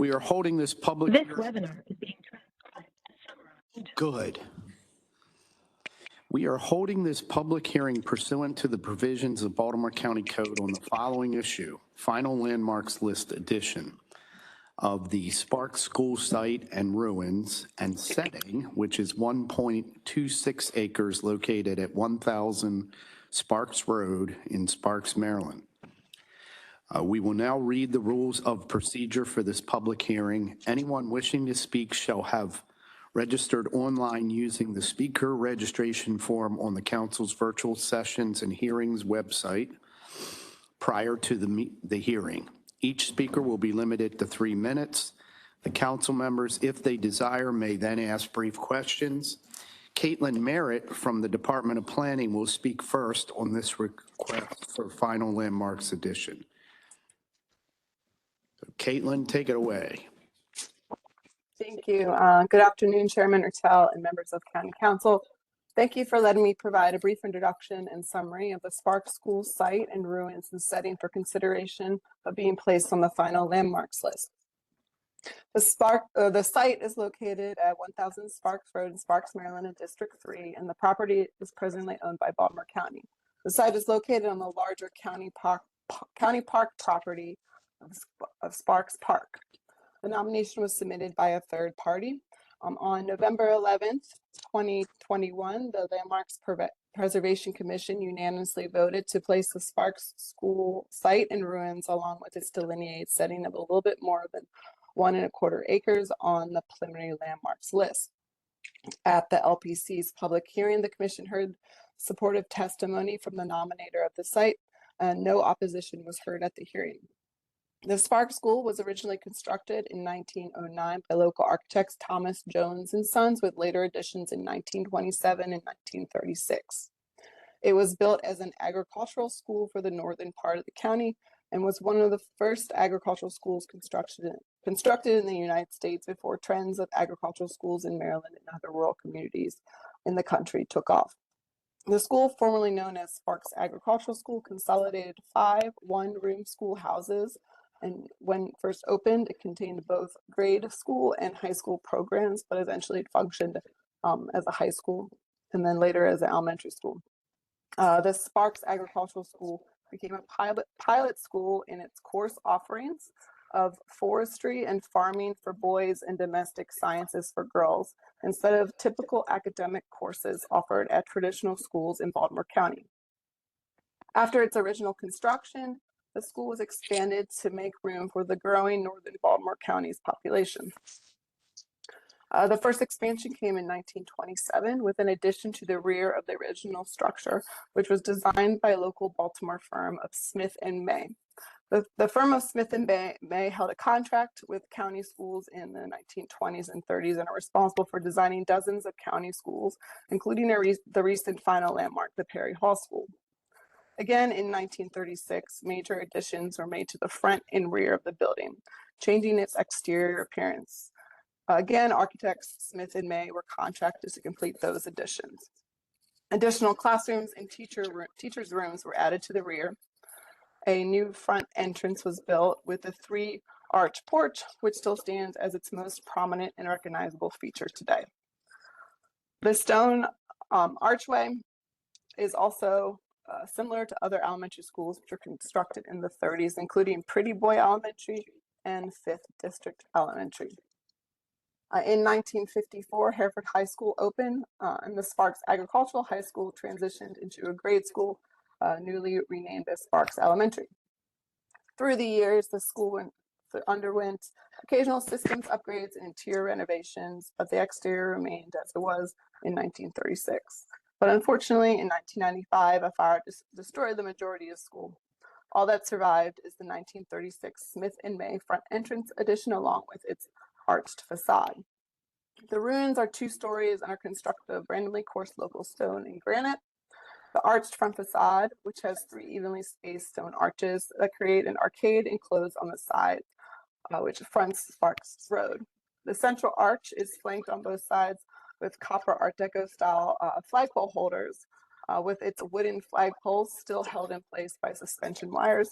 We are holding this public. This webinar is being transcribed. Good. We are holding this public hearing pursuant to the provisions of Baltimore County Code on the following issue: Final Landmarks List edition of the Sparks School site and ruins and setting, which is 1.26 acres located at 1000 Sparks Road in Sparks, Maryland. We will now read the rules of procedure for this public hearing. Anyone wishing to speak shall have registered online using the speaker registration form on the council's virtual sessions and hearings website prior to the hearing. Each speaker will be limited to 3 minutes. The council members, if they desire, may then ask brief questions. Caitlin Merritt from the Department of Planning will speak first on this request for Final Landmarks edition. So Caitlin, take it away. Thank you. Good afternoon, Chairman Ertel and members of County Council. Thank you for letting me provide a brief introduction and summary of the Sparks School site and ruins and setting for consideration of being placed on the Final Landmarks list. The site is located at 1000 Sparks Road in Sparks, Maryland in District 3, and the property is presently owned by Baltimore County. The site is located on the larger county park property of Sparks Park. The nomination was submitted by a third party. On November 11th, 2021, the Landmarks Preservation Commission unanimously voted to place the Sparks School site and ruins along with its delineated setting of a little bit more than 1.25 acres on the preliminary landmarks list. At the LPC's public hearing, the commission heard supportive testimony from the nominator of the site, and no opposition was heard at the hearing. The Sparks School was originally constructed in 1909 by local architects Thomas Jones and Sons, with later additions in 1927 and 1936. It was built as an agricultural school for the northern part of the county and was one of the first agricultural schools constructed in the United States before trends of agricultural schools in Maryland and other rural communities in the country took off. The school, formerly known as Sparks Agricultural School, consolidated 5 one-room schoolhouses, and when first opened, it contained both grade school and high school programs, but eventually it functioned as a high school and then later as an elementary school. The Sparks Agricultural School became a pilot school in its course offerings of forestry and farming for boys and domestic sciences for girls, instead of typical academic courses offered at traditional schools in Baltimore County. After its original construction, the school was expanded to make room for the growing northern Baltimore County's population. The first expansion came in 1927 with an addition to the rear of the original structure, which was designed by a local Baltimore firm of Smith and May. The firm of Smith and May held a contract with county schools in the 1920s and 30s and are responsible for designing dozens of county schools, including the recent final landmark, the Perry Hall School. Again, in 1936, major additions were made to the front and rear of the building, changing its exterior appearance. Again, architects Smith and May were contracted to complete those additions. Additional classrooms and teachers' rooms were added to the rear. A new front entrance was built with a 3-arch porch, which still stands as its most prominent and recognizable feature today. The stone archway is also similar to other elementary schools which were constructed in the 30s, including Pretty Boy Elementary and 5th District Elementary. In 1954, Hereford High School opened, and the Sparks Agricultural High School transitioned into a grade school, newly renamed as Sparks Elementary. Through the years, the school underwent occasional systems upgrades and interior renovations, but the exterior remained as it was in 1936. But unfortunately, in 1995, a fire destroyed the majority of the school. All that survived is the 1936 Smith and May front entrance addition along with its arched facade. The ruins are 2 stories and are constructed of randomly coursed local stone and granite. The arched front facade, which has 3 evenly spaced stone arches that create an arcade enclosed on the side, which fronts Sparks Road. The central arch is flanked on both sides with copper Art Deco style flagpole holders, with its wooden flagpoles still held in place by suspension wires,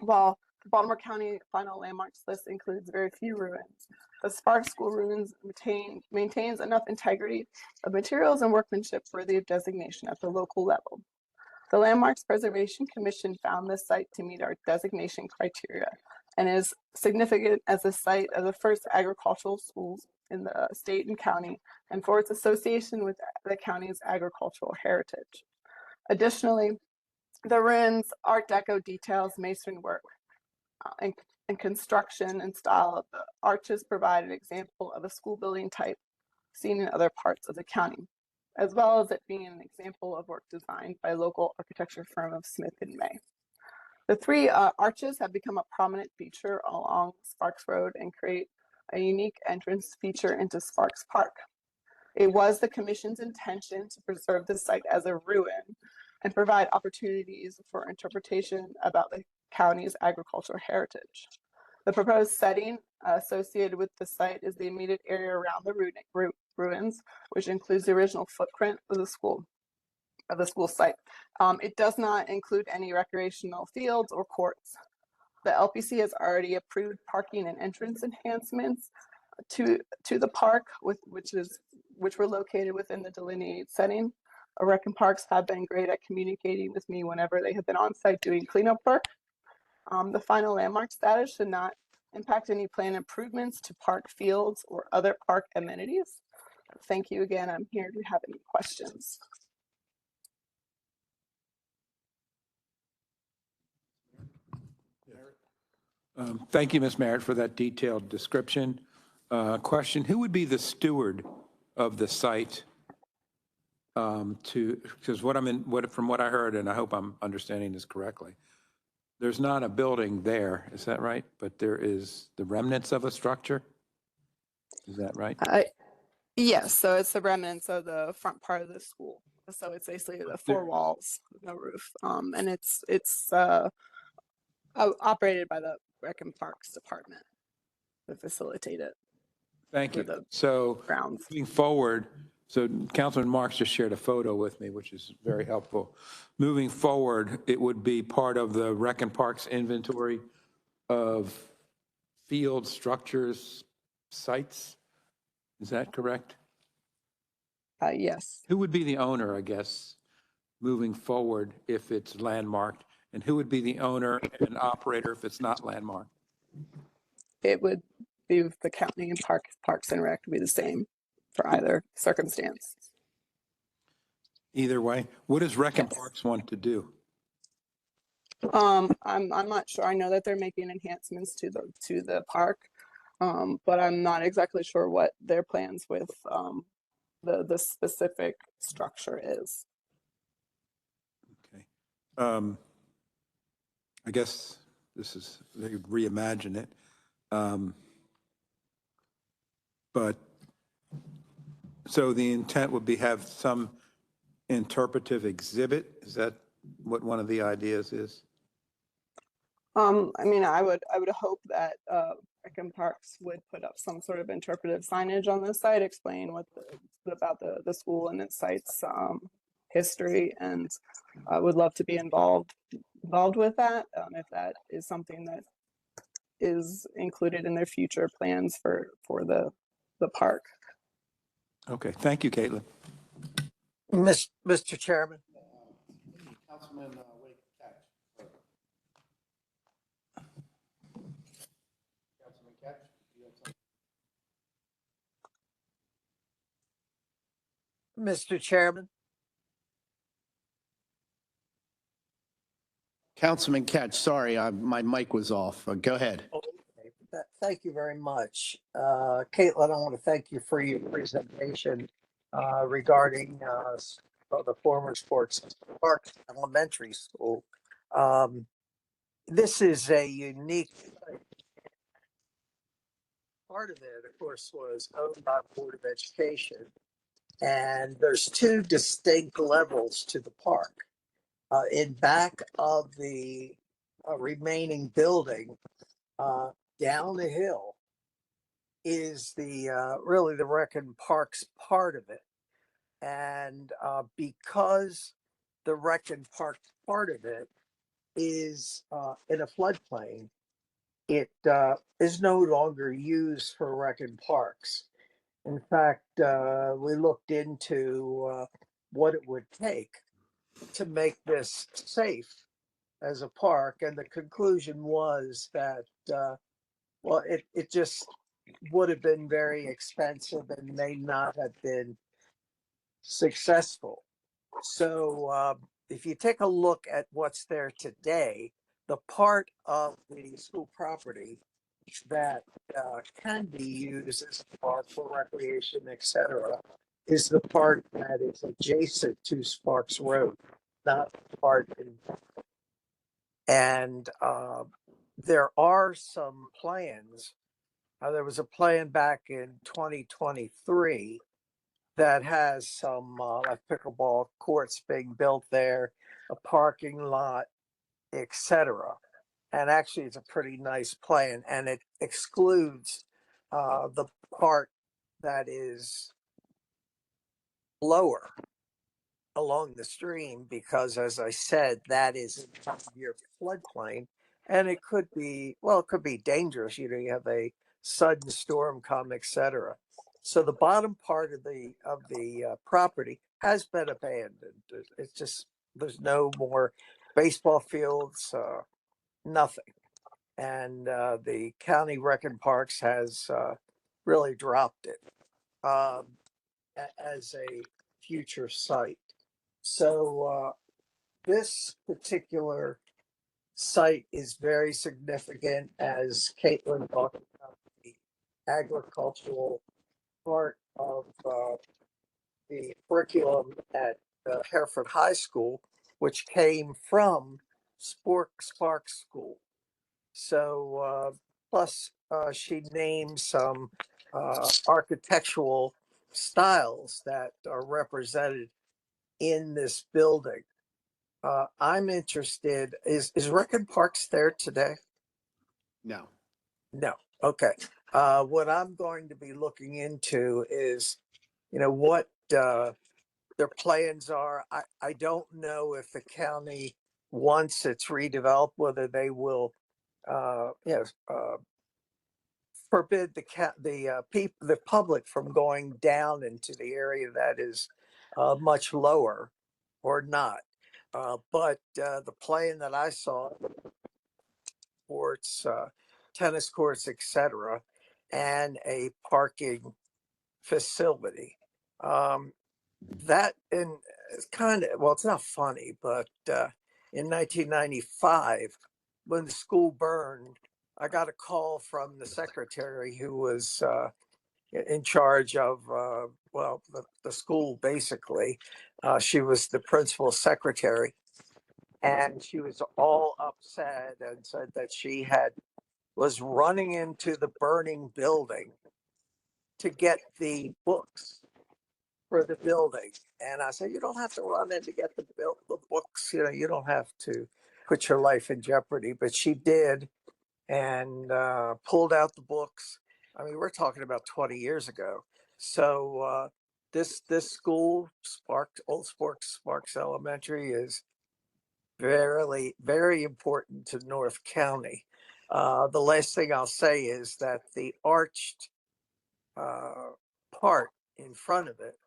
while The Baltimore County final landmarks list includes very few ruins. The Sparks School ruins maintains enough integrity of materials and workmanship worthy of designation at the local level. The Landmarks Preservation Commission found this site to meet our designation criteria and is significant as a site of the first agricultural schools in the state and county, and for its association with the county's agricultural heritage. Additionally, the ruins Art Deco details masonry work and construction and style of the arches provide an example of a school building type seen in other parts of the county, as well as it being an example of work designed by local architecture firm of Smith and May. The three arches have become a prominent feature along Sparks Road and create a unique entrance feature into Sparks Park. It was the commission's intention to preserve the site as a ruin and provide opportunities for interpretation about the county's agricultural heritage. The proposed setting associated with the site is the immediate area around the ruins, which includes the original footprint of the school site. It does not include any recreational fields or courts. The LPC has already approved parking and entrance enhancements to the park, which were located within the delineated setting. Rec and Parks have been great at communicating with me whenever they have been on site doing cleanup work. The final landmark status should not impact any planned improvements to park fields or other park amenities. Thank you again. I'm here to have any questions. Thank you, Ms. Merritt, for that detailed description. Question, who would be the steward of the site? Because from what I heard, and I hope I'm understanding this correctly, there's not a building there, is that right? But there is the remnants of a structure? Is that right? Yes, so it's the remnants of the front part of the school. So it's basically the four walls, no roof. And it's operated by the Rec and Parks Department to facilitate it. Thank you. The So grounds. moving forward, so Councilman Marks just shared a photo with me, which is very helpful. Moving forward, it would be part of the Rec and Parks inventory of field structures, sites. Is that correct? Yes. Who would be the owner, I guess, moving forward if it's landmarked? And who would be the owner and operator if it's not landmarked? It would be with the county and Parks and Rec would be the same for either circumstance. Either way, what does Rec and Parks want to do? I'm not sure. I know that they're making enhancements to the park, but I'm not exactly sure what their plans with the specific structure is. Okay. I guess this is, they reimagine it. But so the intent would be have some interpretive exhibit? Is that what one of the ideas is? I mean, I would hope that Rec and Parks would put up some sort of interpretive signage on the site, explain about the school and its site's history, and I would love to be involved with that if that is something that is included in their future plans for the park. Okay, thank you, Caitlin. Mr. Chairman. Councilman Wade Catch. Councilman Catch, do you have something? Mr. Chairman. Councilman Catch, sorry, my mic was off. Go ahead. Okay. Thank you very much. Caitlin, I want to thank you for your presentation regarding the former Sports Park Elementary School. This is a unique part of it, of course, was owned by the Board of Education. And there's two distinct levels to the park. In back of the remaining building, down the hill is the really the Rec and Parks part of it. And because the Rec and Parks part of it is in a floodplain, it is no longer used for rec and parks. In fact, we looked into what it would take to make this safe as a park, and the conclusion was that, well, it just would have been very expensive and may not have been successful. So if you take a look at what's there today, the part of the school property that can be used as a park for recreation, etc., is the part that is adjacent to Sparks Road, not the part in. And there are some plans. There was a plan back in 2023 that has some like pickleball courts being built there, a parking lot, etc. And actually, it's a pretty nice plan, and it excludes the part that is lower along the stream because, as I said, that is in your floodplain, and it could be, well, it could be dangerous. You know, you have a sudden storm come, etc. So the bottom part of the property has been abandoned. It's just there's no more baseball fields, nothing, and the county rec and parks has really dropped it as a future site. So this particular site is very significant, as Caitlin talked about, the agricultural part of the curriculum at Hereford High School, which came from Spark School. So plus she named some architectural styles that are represented in this building. I'm interested. Is Rec and Parks there today? No. No. Okay. What I'm going to be looking into is, what their plans are. I don't know if the county, once it's redeveloped, whether they will, forbid the public from going down into the area that is much lower, or not. But the plan that I saw, courts, tennis courts, etc., and a parking facility. That in it's kind of, well, it's not funny, but in 1995, when the school burned, I got a call from the secretary who was in charge of the school. Basically, she was the principal secretary, and she was all upset and said that she was running into the burning building to get the books for the building. And I said, you don't have to run in to get the books. You don't have to put your life in jeopardy. But she did, and pulled out the books. I mean, we're talking about 20 years ago. So this school, Old Sparks Elementary, is very, very important to North County. The last thing I'll say is that the arched part in front of it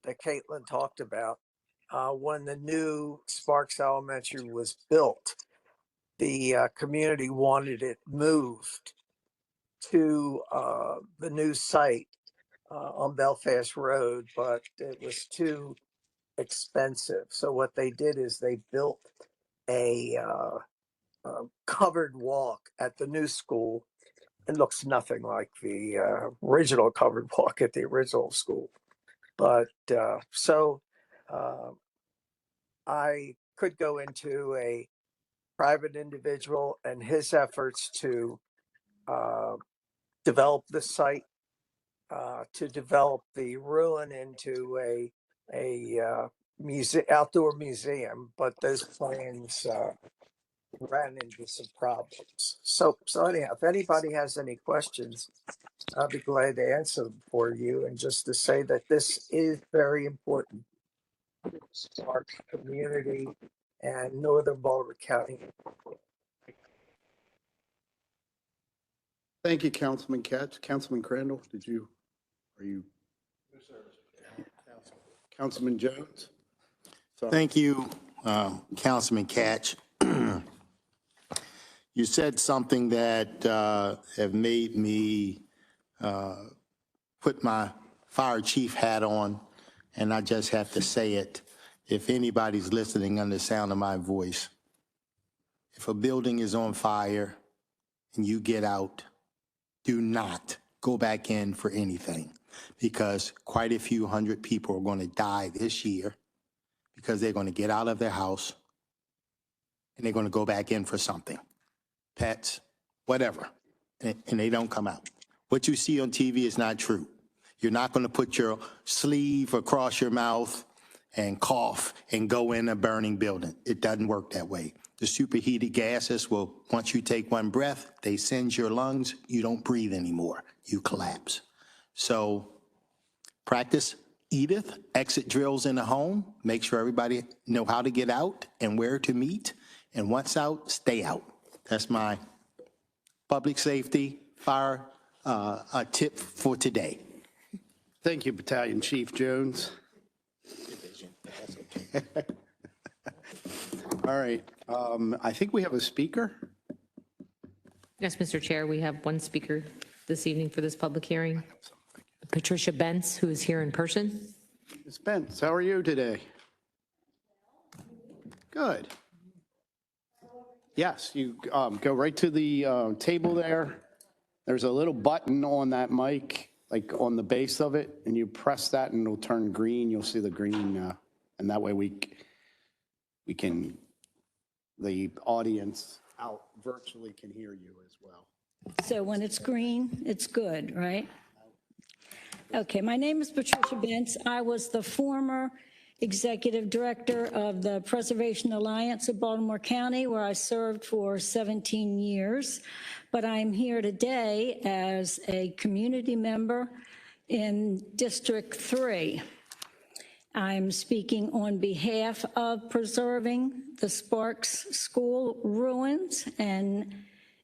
that Caitlin talked about, when the new Sparks Elementary was built, the community wanted it moved to the new site on Belfast Road, but it was too expensive. So what they did is they built a covered walk at the new school. It looks nothing like the original covered walk at the original school. But so I could go into a private individual and his efforts to develop the site, to develop the ruin into a outdoor museum, but those plans ran into some problems. So anyhow, if anybody has any questions, I'll be glad to answer them for you. And just to say that this is very important to our community and Northern Boulder County. Thank you, Councilman Katz. Councilman Crandall, are you? Councilman Jones? Sorry. Thank you, Councilman Catch. You said something that have made me put my fire chief hat on, and I just have to say it. If anybody's listening under the sound of my voice, if a building is on fire and you get out, do not go back in for anything, because quite a few hundred people are going to die this year because they're going to get out of their house and they're going to go back in for something, pets, whatever, and they don't come out. What you see on TV is not true. You're not going to put your sleeve across your mouth and cough and go in a burning building. It doesn't work that way. The superheated gases will, once you take one breath, they singe your lungs. You don't breathe anymore. You collapse. So practice Edith, exit drills in the home. Make sure everybody know how to get out and where to meet. And once out, stay out. That's my public safety fire tip for today. Thank you, Battalion Chief Jones. All right, I think we have a speaker. Yes, Mr. Chair, we have one speaker this evening for this public hearing. Patricia Bentz, who is here in person. Ms. Bentz, how are you today? Good. Yes, you go right to the table there. There's a little button on that mic, like on the base of it, and you press that and it'll turn green. You'll see the green, and that way we can, the audience out virtually can hear you as well. So when it's green, it's good, right? Okay, my name is Patricia Bentz. I was the former executive director of the Preservation Alliance of Baltimore County, where I served for 17 years. But I'm here today as a community member in District 3. I'm speaking on behalf of preserving the Sparks School ruins and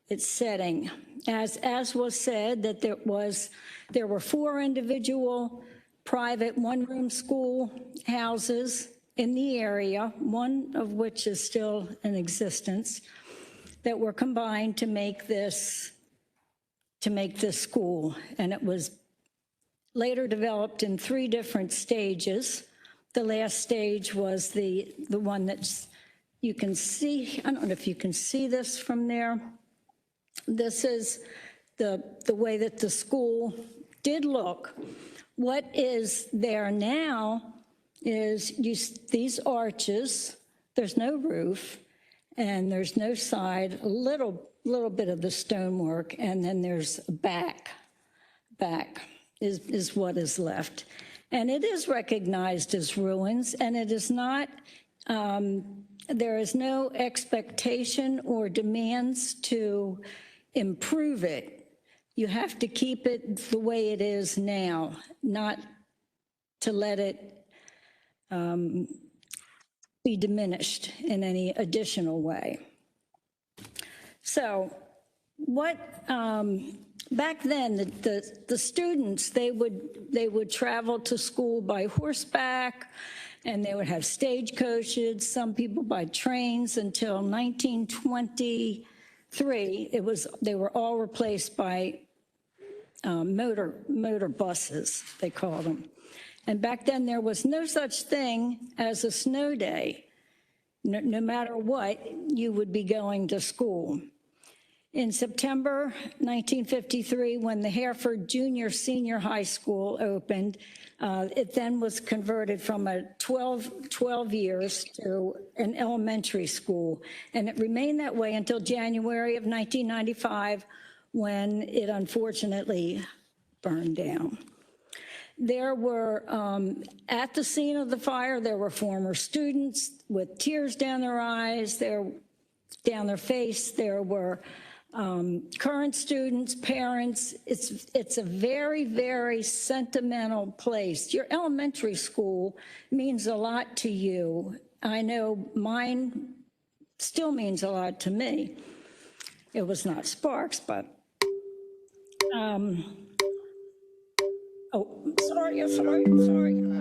its setting. As was said, that there were 4 individual private one-room school houses in the area, one of which is still in existence, that were combined to make this school. And it was later developed in 3 different stages. The last stage was the one that's, you can see, I don't know if you can see this from there. This is the way that the school did look. What is there now is these arches, there's no roof, and there's no side, a little bit of the stonework, and then there's back is what is left. And it is recognized as ruins, and it is not, there is no expectation or demands to improve it. You have to keep it the way it is now, not to let it be diminished in any additional way. So what, back then, the students, they would travel to school by horseback, and they would have stagecoaches, some people by trains, until 1923. They were all replaced by motor buses, they called them. And back then, there was no such thing as a snow day. No matter what, you would be going to school. In September 1953, when the Hereford Junior Senior High School opened, it then was converted from a 12 years to an elementary school. And it remained that way until January of 1995, when it unfortunately burned down. There were, at the scene of the fire, there were former students with tears down their eyes, down their face. There were current students, parents. It's a very, very sentimental place. Your elementary school means a lot to you. I know mine still means a lot to me. It was not Sparks, but Oh, sorry.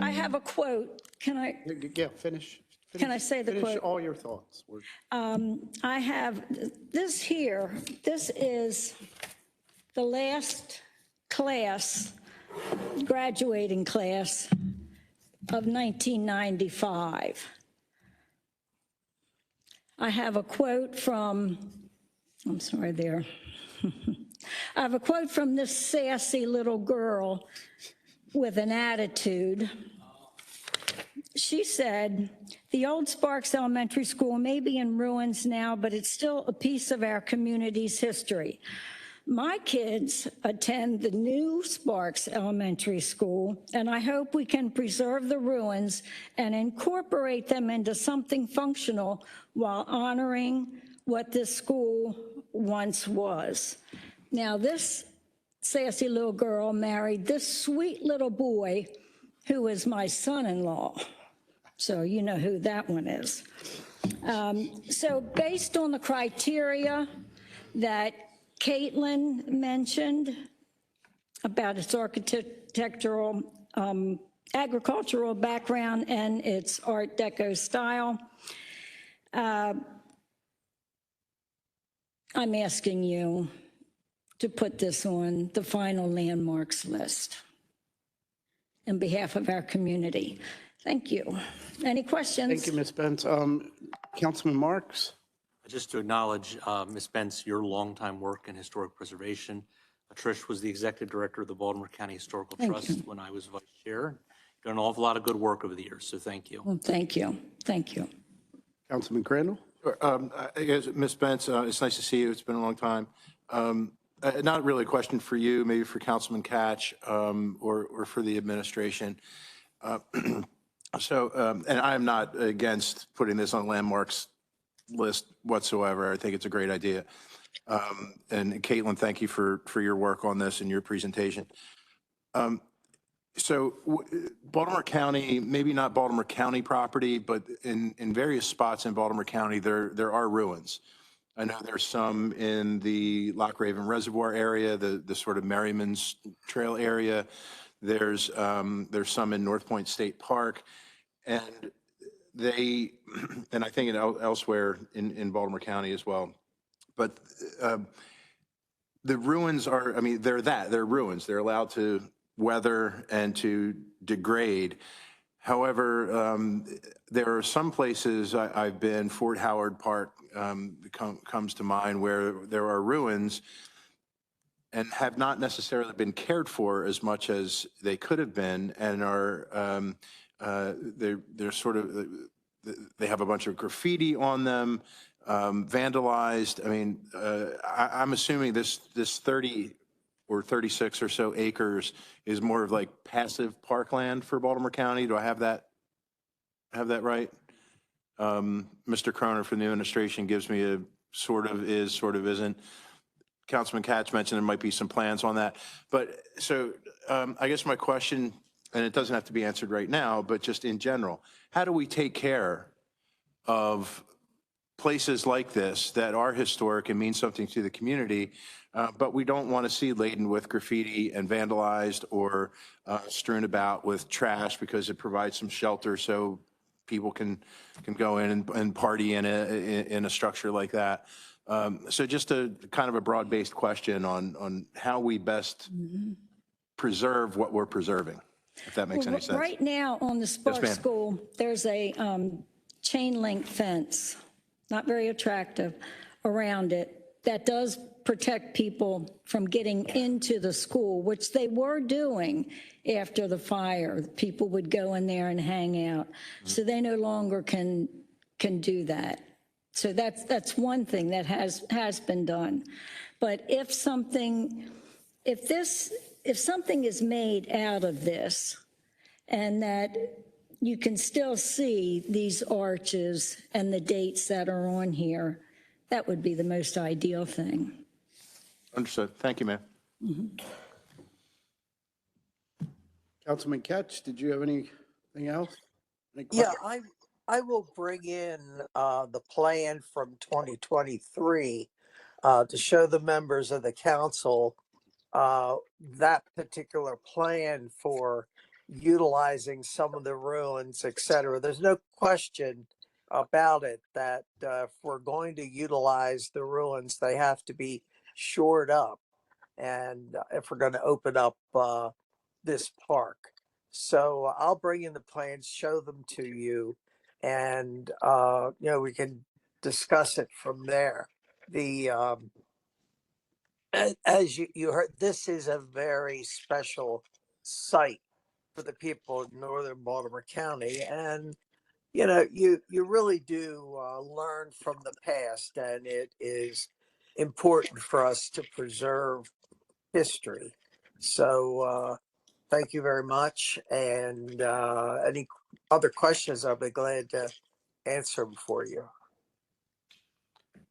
I have a quote. Yeah, finish. Can I say the Finish quote? all your thoughts. I have this here. This is the last class, graduating class of 1995. I have a quote from, I'm sorry there. I have a quote from this sassy little girl with an attitude. She said, "The old Sparks Elementary School may be in ruins now, but it's still a piece of our community's history. My kids attend the new Sparks Elementary School, and I hope we can preserve the ruins and incorporate them into something functional while honoring what this school once was." Now, this sassy little girl married this sweet little boy who is my son-in-law. So you know who that one is. So based on the criteria that Caitlin mentioned about its architectural, agricultural background and its Art Deco style, I'm asking you to put this on the final landmarks list on behalf of our community. Thank you. Any questions? Thank you, Ms. Benz. Councilman Marks? Just to acknowledge, Ms. Benz, your longtime work in historic preservation. Trish was the executive director of the Baltimore County Historical Trust when I was vice chair. Done an awful lot of good work over the years, so thank you. Well, thank you. Thank you. Councilman Crandall? I guess, Ms. Benz, it's nice to see you. It's been a long time. Not really a question for you, maybe for Councilman Catch or for the administration. And I am not against putting this on landmarks list whatsoever. I think it's a great idea. And Caitlin, thank you for your work on this and your presentation. Baltimore County, maybe not Baltimore County property, but in various spots in Baltimore County, there are ruins. I know there's some in the Lock Raven Reservoir area, the sort of Merriman's Trail area. There's some in North Point State Park, and I think elsewhere in Baltimore County as well. But the ruins are, I mean, they're ruins. They're allowed to weather and to degrade. However, there are some places I've been, Fort Howard Park comes to mind, where there are ruins and have not necessarily been cared for as much as they could have been, and are they're sort of, they have a bunch of graffiti on them, vandalized. I mean, I'm assuming this 30 or 36 or so acres is more of like passive parkland for Baltimore County. Do I have that right? Mr. Croner from the administration gives me a sort of is, sort of isn't. Councilman Katz mentioned there might be some plans on that. But so I guess my question, and it doesn't have to be answered right now, but just in general, how do we take care of places like this that are historic and mean something to the community, but we don't want to see laden with graffiti and vandalized or strewn about with trash, because it provides some shelter so people can go in and party in a structure like that. So just a kind of a broad-based question on how we best preserve what we're preserving, if that makes any sense. Right now on the Sparks School, there's a chain link fence, not very attractive, around it that does protect people from getting into the school, which they were doing after the fire. People would go in there and hang out. So they no longer can do that. So that's one thing that has been done. But if something is made out of this, and that you can still see these arches and the dates that are on here, that would be the most ideal thing. Understood. Thank you, ma'am. Councilman Ketch, did you have anything else? Yeah, I will bring in the plan from 2023 to show the members of the council that particular plan for utilizing some of the ruins, et cetera. There's no question about it that if we're going to utilize the ruins, they have to be shored up. And if we're going to open up this park. So I'll bring in the plans, show them to you, and we can discuss it from there. The as you heard, this is a very special site for the people of northern Baltimore County, and you really do learn from the past, and it is important for us to preserve history. So thank you very much. And any other questions, I'll be glad to answer them for you.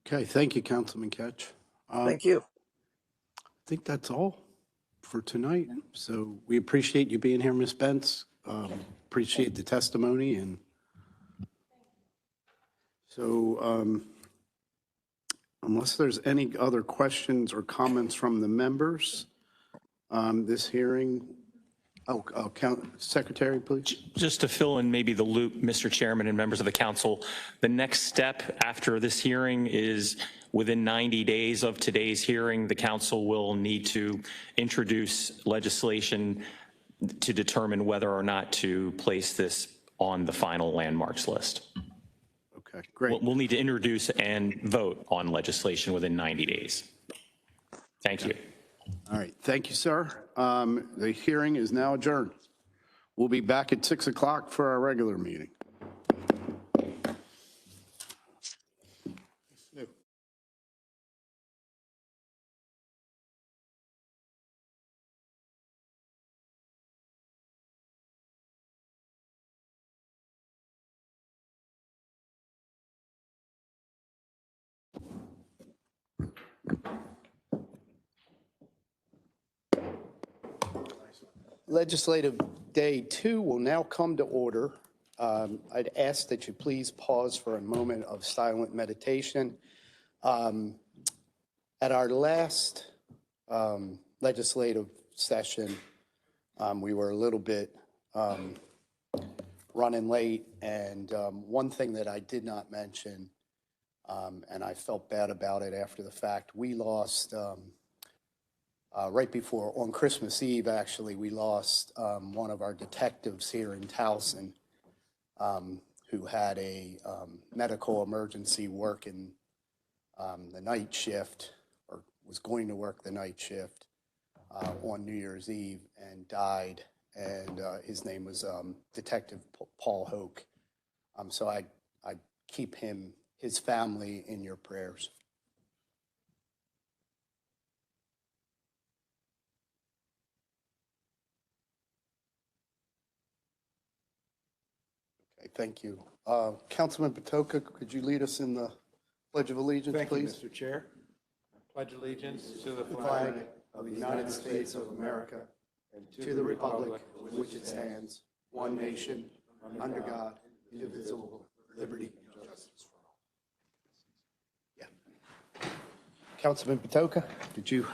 Okay, thank you, Councilman Ketch. Thank you. I think that's all for tonight. So we appreciate you being here, Ms. Bentz. Appreciate the testimony. And so unless there's any other questions or comments from the members, this hearing, Secretary, please. Just to fill in maybe the loop, Mr. Chairman and members of the council, the next step after this hearing is within 90 days of today's hearing, the council will need to introduce legislation to determine whether or not to place this on the final landmarks list. Okay, great. We'll need to introduce and vote on legislation within 90 days. Thank you. All right, thank you, sir. The hearing is now adjourned. We'll be back at 6 o'clock for our regular meeting. Legislative Day 2 will now come to order. I'd ask that you please pause for a moment of silent meditation. At our last legislative session, we were a little bit running late, and one thing that I did not mention, and I felt bad about it after the fact, we lost right before, on Christmas Eve, actually, we lost one of our detectives here in Towson who had a medical emergency working the night shift, or was going to work the night shift on New Year's Eve and died. And his name was Detective Paul Hoke. So I keep his family in your prayers. Okay, thank you. Councilman Patoka, could you lead us in the Pledge of Allegiance, please? Thank you, Mr. Chair. I pledge allegiance to the Flag of the United States of America and to the republic for which it stands, one nation, under God, indivisible, liberty and justice for all. Yeah. Councilman Patoka, did you?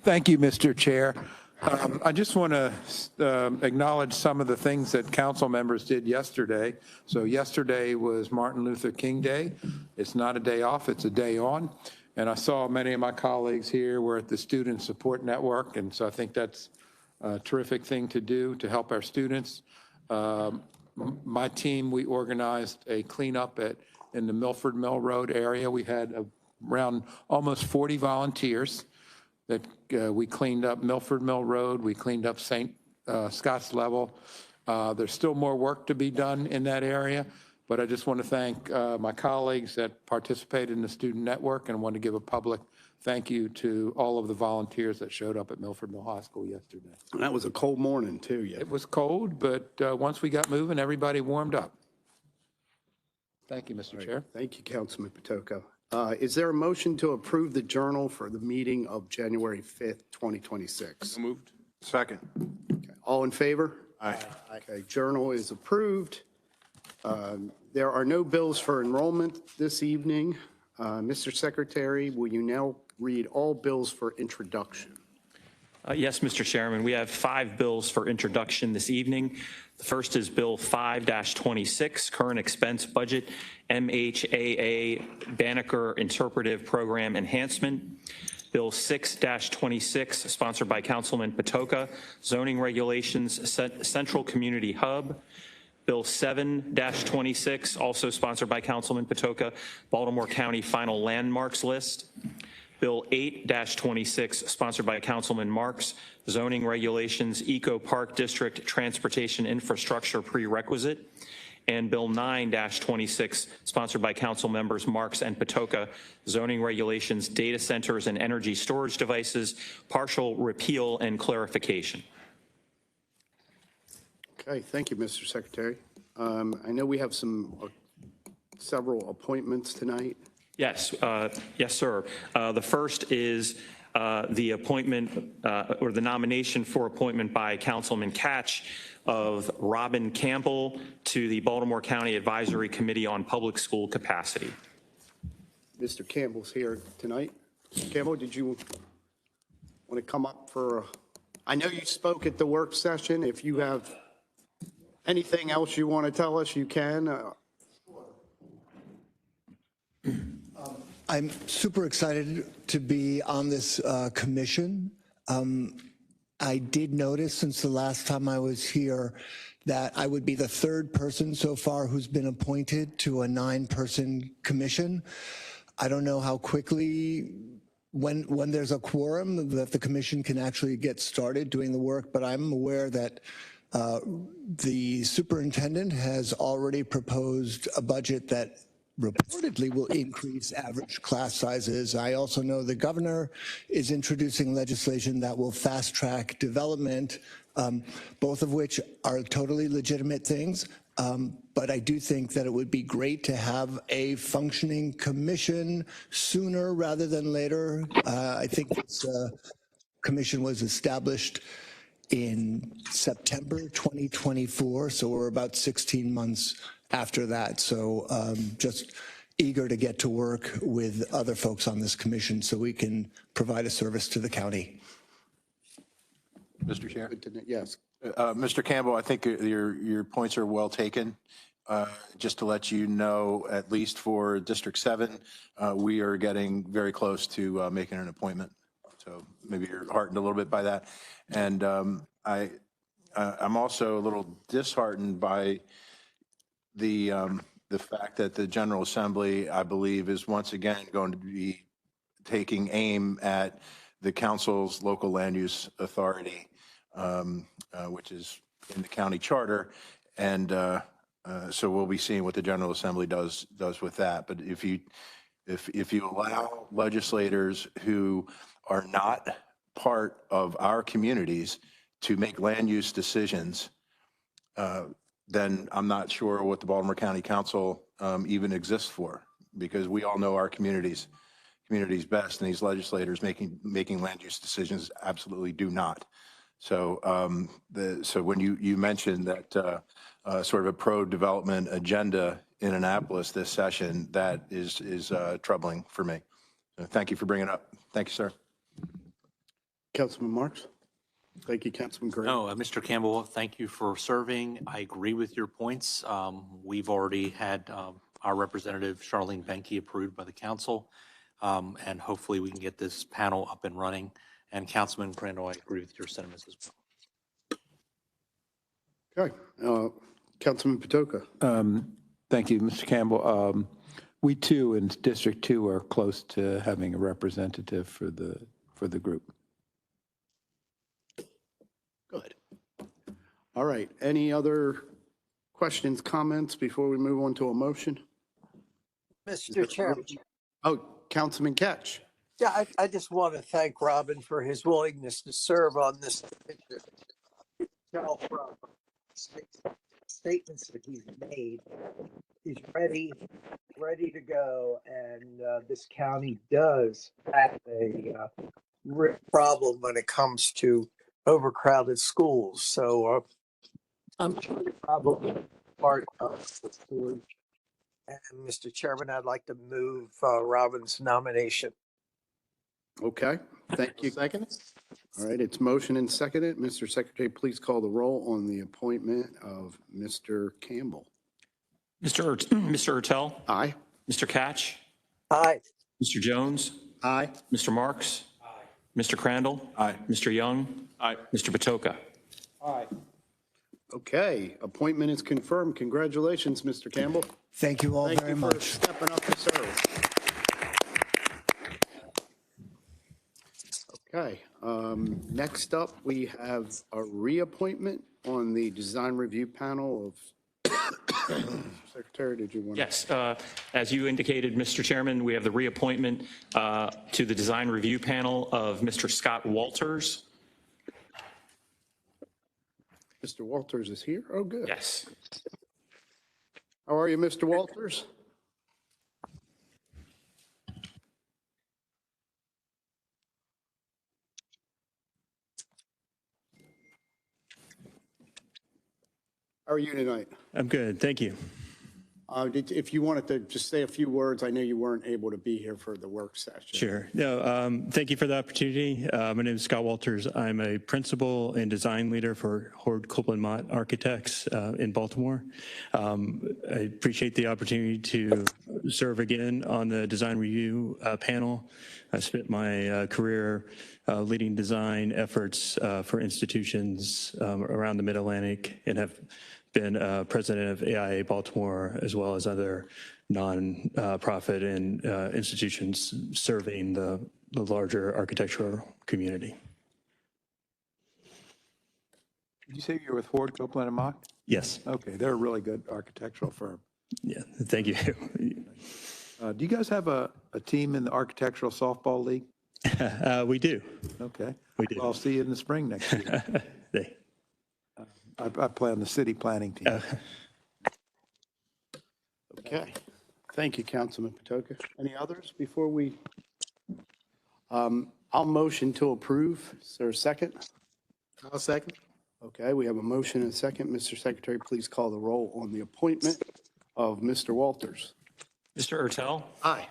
Thank you, Mr. Chair. I just want to acknowledge some of the things that council members did yesterday. So yesterday was Martin Luther King Day. It's not a day off, it's a day on. And I saw many of my colleagues here were at the Student Support Network, and so I think that's a terrific thing to do to help our students. My team, we organized a cleanup in the Milford Mill Road area. We had around almost 40 volunteers that we cleaned up Milford Mill Road, we cleaned up St. Scott's Level. There's still more work to be done in that area, but I just want to thank my colleagues that participated in the student network, and want to give a public thank you to all of the volunteers that showed up at Milford Mill High School yesterday. And that was a cold morning too, yeah. It was cold, but once we got moving, everybody warmed up. Thank you, Mr. Chair. Thank you, Councilman Patoka. Is there a motion to approve the journal for the meeting of January 5th, 2026? Moved. Second. Okay. All in favor? Aye. Okay, journal is approved. There are no bills for enrollment this evening. Mr. Secretary, will you now read all bills for introduction? Yes, Mr. Chairman, we have 5 bills for introduction this evening. The first is Bill 5-26, Current Expense Budget, MHAA Banneker Interpretive Program Enhancement. Bill 6-26, sponsored by Councilman Patoka, Zoning Regulations, Central Community Hub. Bill 7-26, also sponsored by Councilman Patoka, Baltimore County Final Landmarks List. Bill 8-26, sponsored by Councilman Marks, Zoning Regulations, Eco Park District Transportation Infrastructure Prerequisite. And Bill 9-26, sponsored by Council members Marks and Patoka, Zoning Regulations, Data Centers and Energy Storage Devices, partial repeal and clarification. Okay, thank you, Mr. Secretary. I know we have several appointments tonight. Yes, yes, sir. The first is the appointment or the nomination for appointment by Councilman Catch of Robin Campbell to the Baltimore County Advisory Committee on Public School Capacity. Mr. Campbell's here tonight. Mr. Campbell, did you want to come up for, I know you spoke at the work session. If you have anything else you want to tell us, you can. I'm super excited to be on this commission. I did notice since the last time I was here that I would be the 3rd person so far who's been appointed to a 9-person commission. I don't know how quickly, when there's a quorum, that the commission can actually get started doing the work, but I'm aware that the superintendent has already proposed a budget that reportedly will increase average class sizes. I also know the governor is introducing legislation that will fast track development, both of which are totally legitimate things. But I do think that it would be great to have a functioning commission sooner rather than later. I think this commission was established in September 2024, so we're about 16 months after that. So just eager to get to work with other folks on this commission so we can provide a service to the county. Mr. Chair. Yes. Mr. Campbell, I think your points are well taken. Just to let you know, at least for District 7, we are getting very close to making an appointment. So maybe you're heartened a little bit by that. And I'm also a little disheartened by the fact that the General Assembly, I believe, is once again going to be taking aim at the council's local land use authority, which is in the county charter. And so we'll be seeing what the General Assembly does with that. But if you allow legislators who are not part of our communities to make land use decisions, then I'm not sure what the Baltimore County Council even exists for, because we all know our communities best, and these legislators making land use decisions absolutely do not. So so when you mentioned that sort of a pro-development agenda in Annapolis this session, that is troubling for me. So thank you for bringing it up. Thank you, sir. Councilman Marks? Thank you, Councilman Gray. No, Mr. Campbell, thank you for serving. I agree with your points. We've already had our representative, Charlene Benke, approved by the council, and hopefully we can get this panel up and running. And Councilman Crandall, I agree with your sentiments as well. Okay. Councilman Patoka. Thank you, Mr. Campbell. We too, in District 2, are close to having a representative for the group. Good. All right. Any other questions, comments before we move on to a motion? Mr. Chairman. Oh, Councilman Catch. Yeah, I just want to thank Robin for his willingness to serve on this commission. Tell from statements that he's made, he's ready to go, and this county does have a real problem when it comes to overcrowded schools. So I'm sure you're probably part of the solution. And Mr. Chairman, I'd like to move Robin's nomination. Okay, thank you. Second? All right, it's motion and seconded. Mr. Secretary, please call the roll on the appointment of Mr. Campbell. Mr. Ertel, Aye. Mr. Catch, Aye. Mr. Jones, Aye. Mr. Marks, Mr. Crandall. Aye. Mr. Young. Aye. Mr. Patoka. Okay, appointment is confirmed. Congratulations, Mr. Campbell. Thank you all Thank very you for much. stepping up to serve. Okay, next up, we have a reappointment on the design review panel of, Secretary, did you want to? Yes, as you indicated, Mr. Chairman, we have the reappointment to the design review panel of Mr. Scott Walters. Mr. Walters is here? Oh, good. Yes. How are you, Mr. Walters? How are you tonight? I'm good, thank you. If you wanted to just say a few words, I know you weren't able to be here for the work session. Sure. No, thank you for the opportunity. My name is Scott Walters. I'm a principal and design leader for Horde Copeland Mott Architects in Baltimore. I appreciate the opportunity to serve again on the design review panel. I spent my career leading design efforts for institutions around the Mid-Atlantic and have been president of AIA Baltimore, as well as other non-profit and institutions serving the larger architectural community. Did you say you were with Horde Copeland and Mott? Yes. Okay, they're a really good architectural firm. Yeah, thank you. Do you guys have a team in the architectural softball league? We do. Okay. We do. Well, I'll see you in the spring next year. I play on the city planning team. Okay. Thank you, Councilman Patoka. Any others before we? I'll motion to approve. Is there a second? I'll second. Okay, we have a motion and a second. Mr. Secretary, please call the roll on the appointment of Mr. Walters. Mr. Ertel, Aye.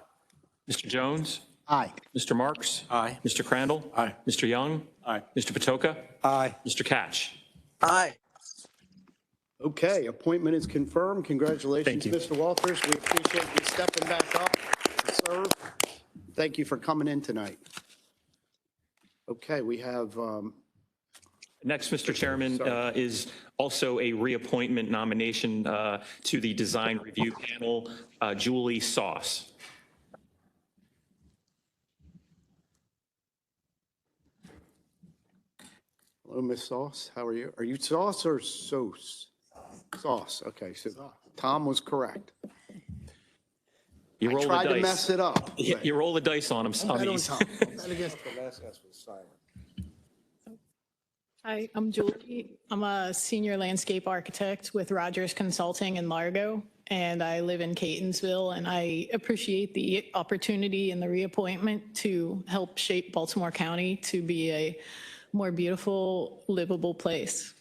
Mr. Jones, Aye. Mr. Marks. Aye. Mr. Crandall. Aye. Mr. Young. Aye. Mr. Patoka. Aye. Mr. Catch. Aye. Okay, appointment is confirmed. Congratulations, Thank you. Mr. Walters. We appreciate you stepping back up to serve. Thank you for coming in tonight. Okay, we have, Next, Mr. Chairman, is also a reappointment nomination to the design review panel, Julie Sauce. hello, Ms. Sauce. How are you? Are you Sauce or Sauce? Sauce, okay, so Tom was correct. You I roll the tried to dice. mess it up. You roll the dice on them, some of these. Hi, I'm Julie. I'm a senior landscape architect with Rogers Consulting in Largo, and I live in Catonsville, and I appreciate the opportunity and the reappointment to help shape Baltimore County to be a more beautiful, livable place.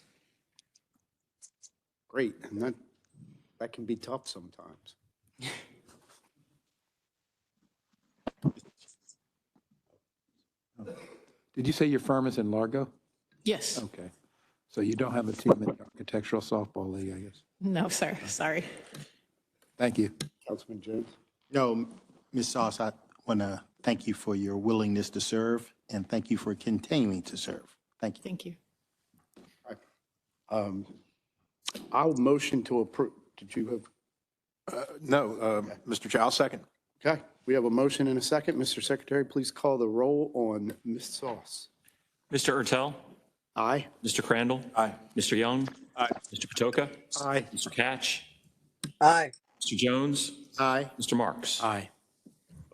Great, and that can be tough sometimes. Did you say your firm is in Largo? Yes. Okay. So you don't have a team in the architectural softball league, I guess. No, sir. Sorry. Thank you. Councilman Jones? No, Ms. Sauce, I want to thank you for your willingness to serve, and thank you for continuing to serve. Thank you. Thank you. I'll motion to approve. Did you have? No, Mr. Chair, I'll second. Okay, we have a motion and a second. Mr. Secretary, please call the roll on Ms. Sauce. Mr. Ertel, Aye. Mr. Crandall. Aye. Mr. Young. Aye. Mr. Patoka. Aye. Mr. Catch. Aye. Mr. Jones. Aye. Mr. Marks. Aye.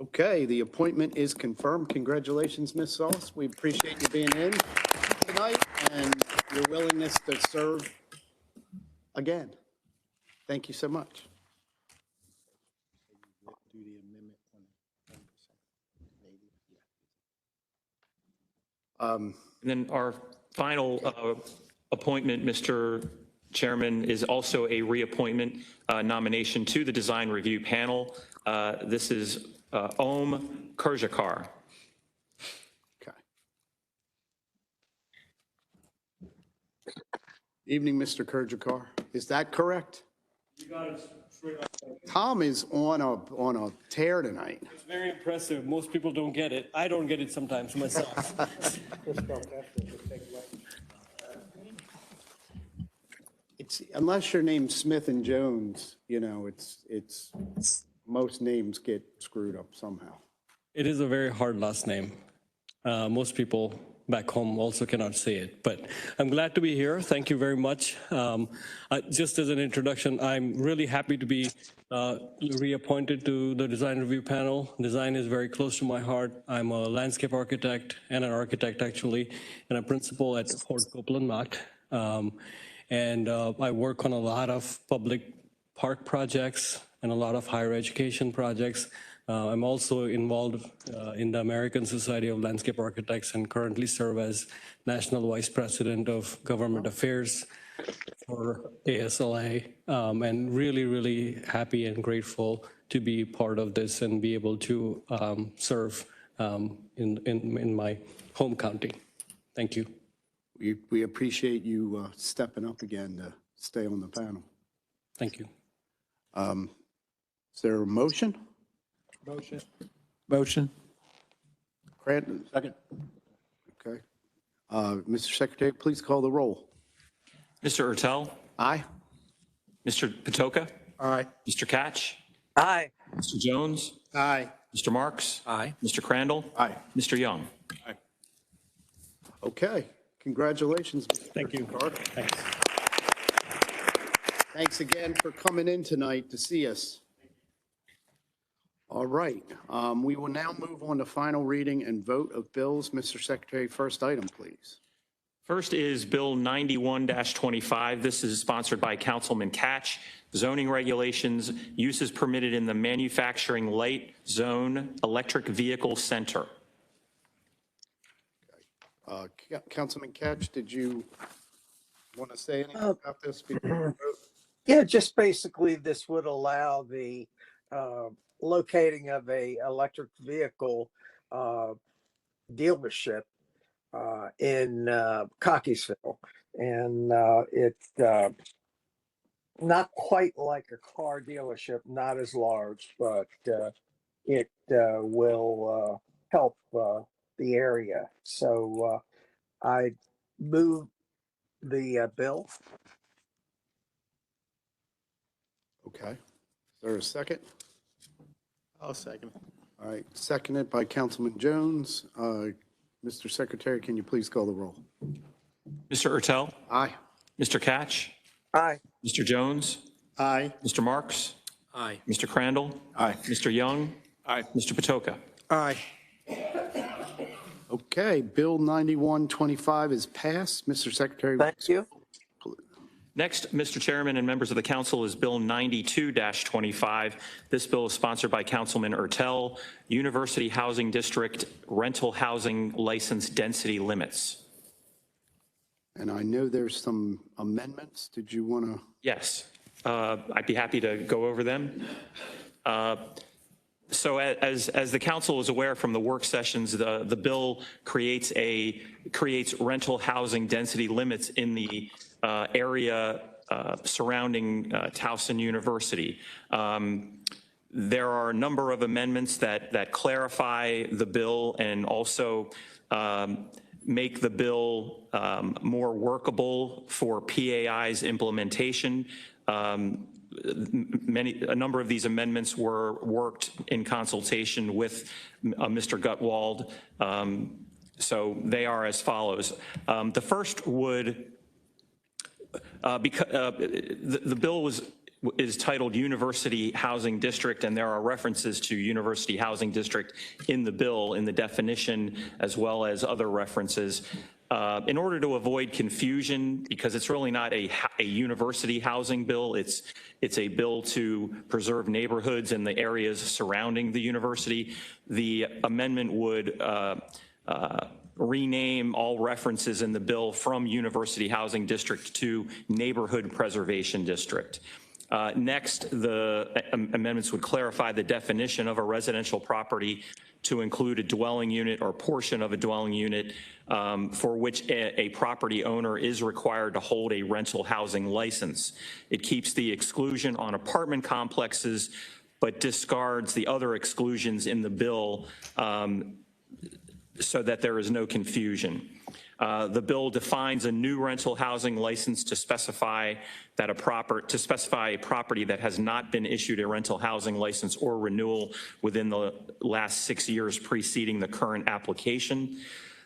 Okay, the appointment is confirmed. Congratulations, Ms. Sauce. We appreciate you being in tonight and your willingness to serve again. Thank you so much. And then our final appointment, Mr. Chairman, is also a reappointment nomination to the design review panel. This is Om Kurjakar. Evening, Mr. Kurjakar. Is that correct? You got it straight up. Tom is on a tear tonight. It's very impressive. Most people don't get it. I don't get it sometimes myself. It's, unless your name's Smith and Jones, you know, it's, most names get screwed up somehow. It is a very hard last name. Most people back home also cannot say it, but I'm glad to be here. Thank you very much. Just as an introduction, I'm really happy to be reappointed to the design review panel. Design is very close to my heart. I'm a landscape architect and an architect actually, and a principal at Horde Copeland Mott. And I work on a lot of public park projects and a lot of higher education projects. I'm also involved in the American Society of Landscape Architects and currently serve as National Vice President of Government Affairs for ASLA. And really, really happy and grateful to be part of this and be able to serve in my home county. Thank you. We appreciate you stepping up again to stay on the panel. Thank you. Is there a motion? Motion. Cranton? Second. Okay. Mr. Secretary, please call the roll. Mr. Ertel? Aye. Mr. Patoka? Aye. Mr. Catch? Aye. Mr. Jones? Aye. Mr. Marks? Aye. Mr. Crandall? Aye. Mr. Young? Okay. Congratulations. Mr. Thank you. Kurjakar. Thanks. Thanks again for coming in tonight to see us. All right. We will now move on to final reading and vote of bills. Mr. Secretary, first item, please. First is Bill 91-25. This is sponsored by Councilman Catch. Zoning regulations, uses permitted in the manufacturing light zone electric vehicle center. Councilman Catch, did you want to say anything about this before we vote? Yeah, just basically this would allow the locating of a electric vehicle dealership in Cockeysville. And it's not quite like a car dealership, not as large, but it will help the area. So I move the bill. Okay. Is there a second? I'll second. All right. Seconded by Councilman Jones. Mr. Secretary, can you please call the roll? Mr. Ertel? Aye. Mr. Catch? Aye. Mr. Jones? Aye. Mr. Marks? Aye. Mr. Crandall? Aye. Mr. Young? Aye. Mr. Patoka? Aye. Okay. Bill 91-25 is passed. Mr. Secretary. Thank you. Next, Mr. Chairman and members of the council, is Bill 92-25. This bill is sponsored by Councilman Ertel, University Housing District Rental Housing License Density Limits. And I know there's some amendments. Did you want to? Yes, I'd be happy to go over them. So as the council is aware from the work sessions, the bill creates rental housing density limits in the area surrounding Towson University. There are a number of amendments that clarify the bill and also make the bill more workable for PAI's implementation. A number of these amendments were worked in consultation with Mr. Gutwald. So they are as follows. The first would, the bill is titled University Housing District, and there are references to University Housing District in the bill, in the definition, as well as other references. In order to avoid confusion, because it's really not a university housing bill, it's a bill to preserve neighborhoods and the areas surrounding the university, the amendment would rename all references in the bill from University Housing District to Neighborhood Preservation District. Next, the amendments would clarify the definition of a residential property to include a dwelling unit or portion of a dwelling unit for which a property owner is required to hold a rental housing license. It keeps the exclusion on apartment complexes, but discards the other exclusions in the bill so that there is no confusion. The bill defines a new rental housing license to specify that a property that has not been issued a rental housing license or renewal within the last 6 years preceding the current application.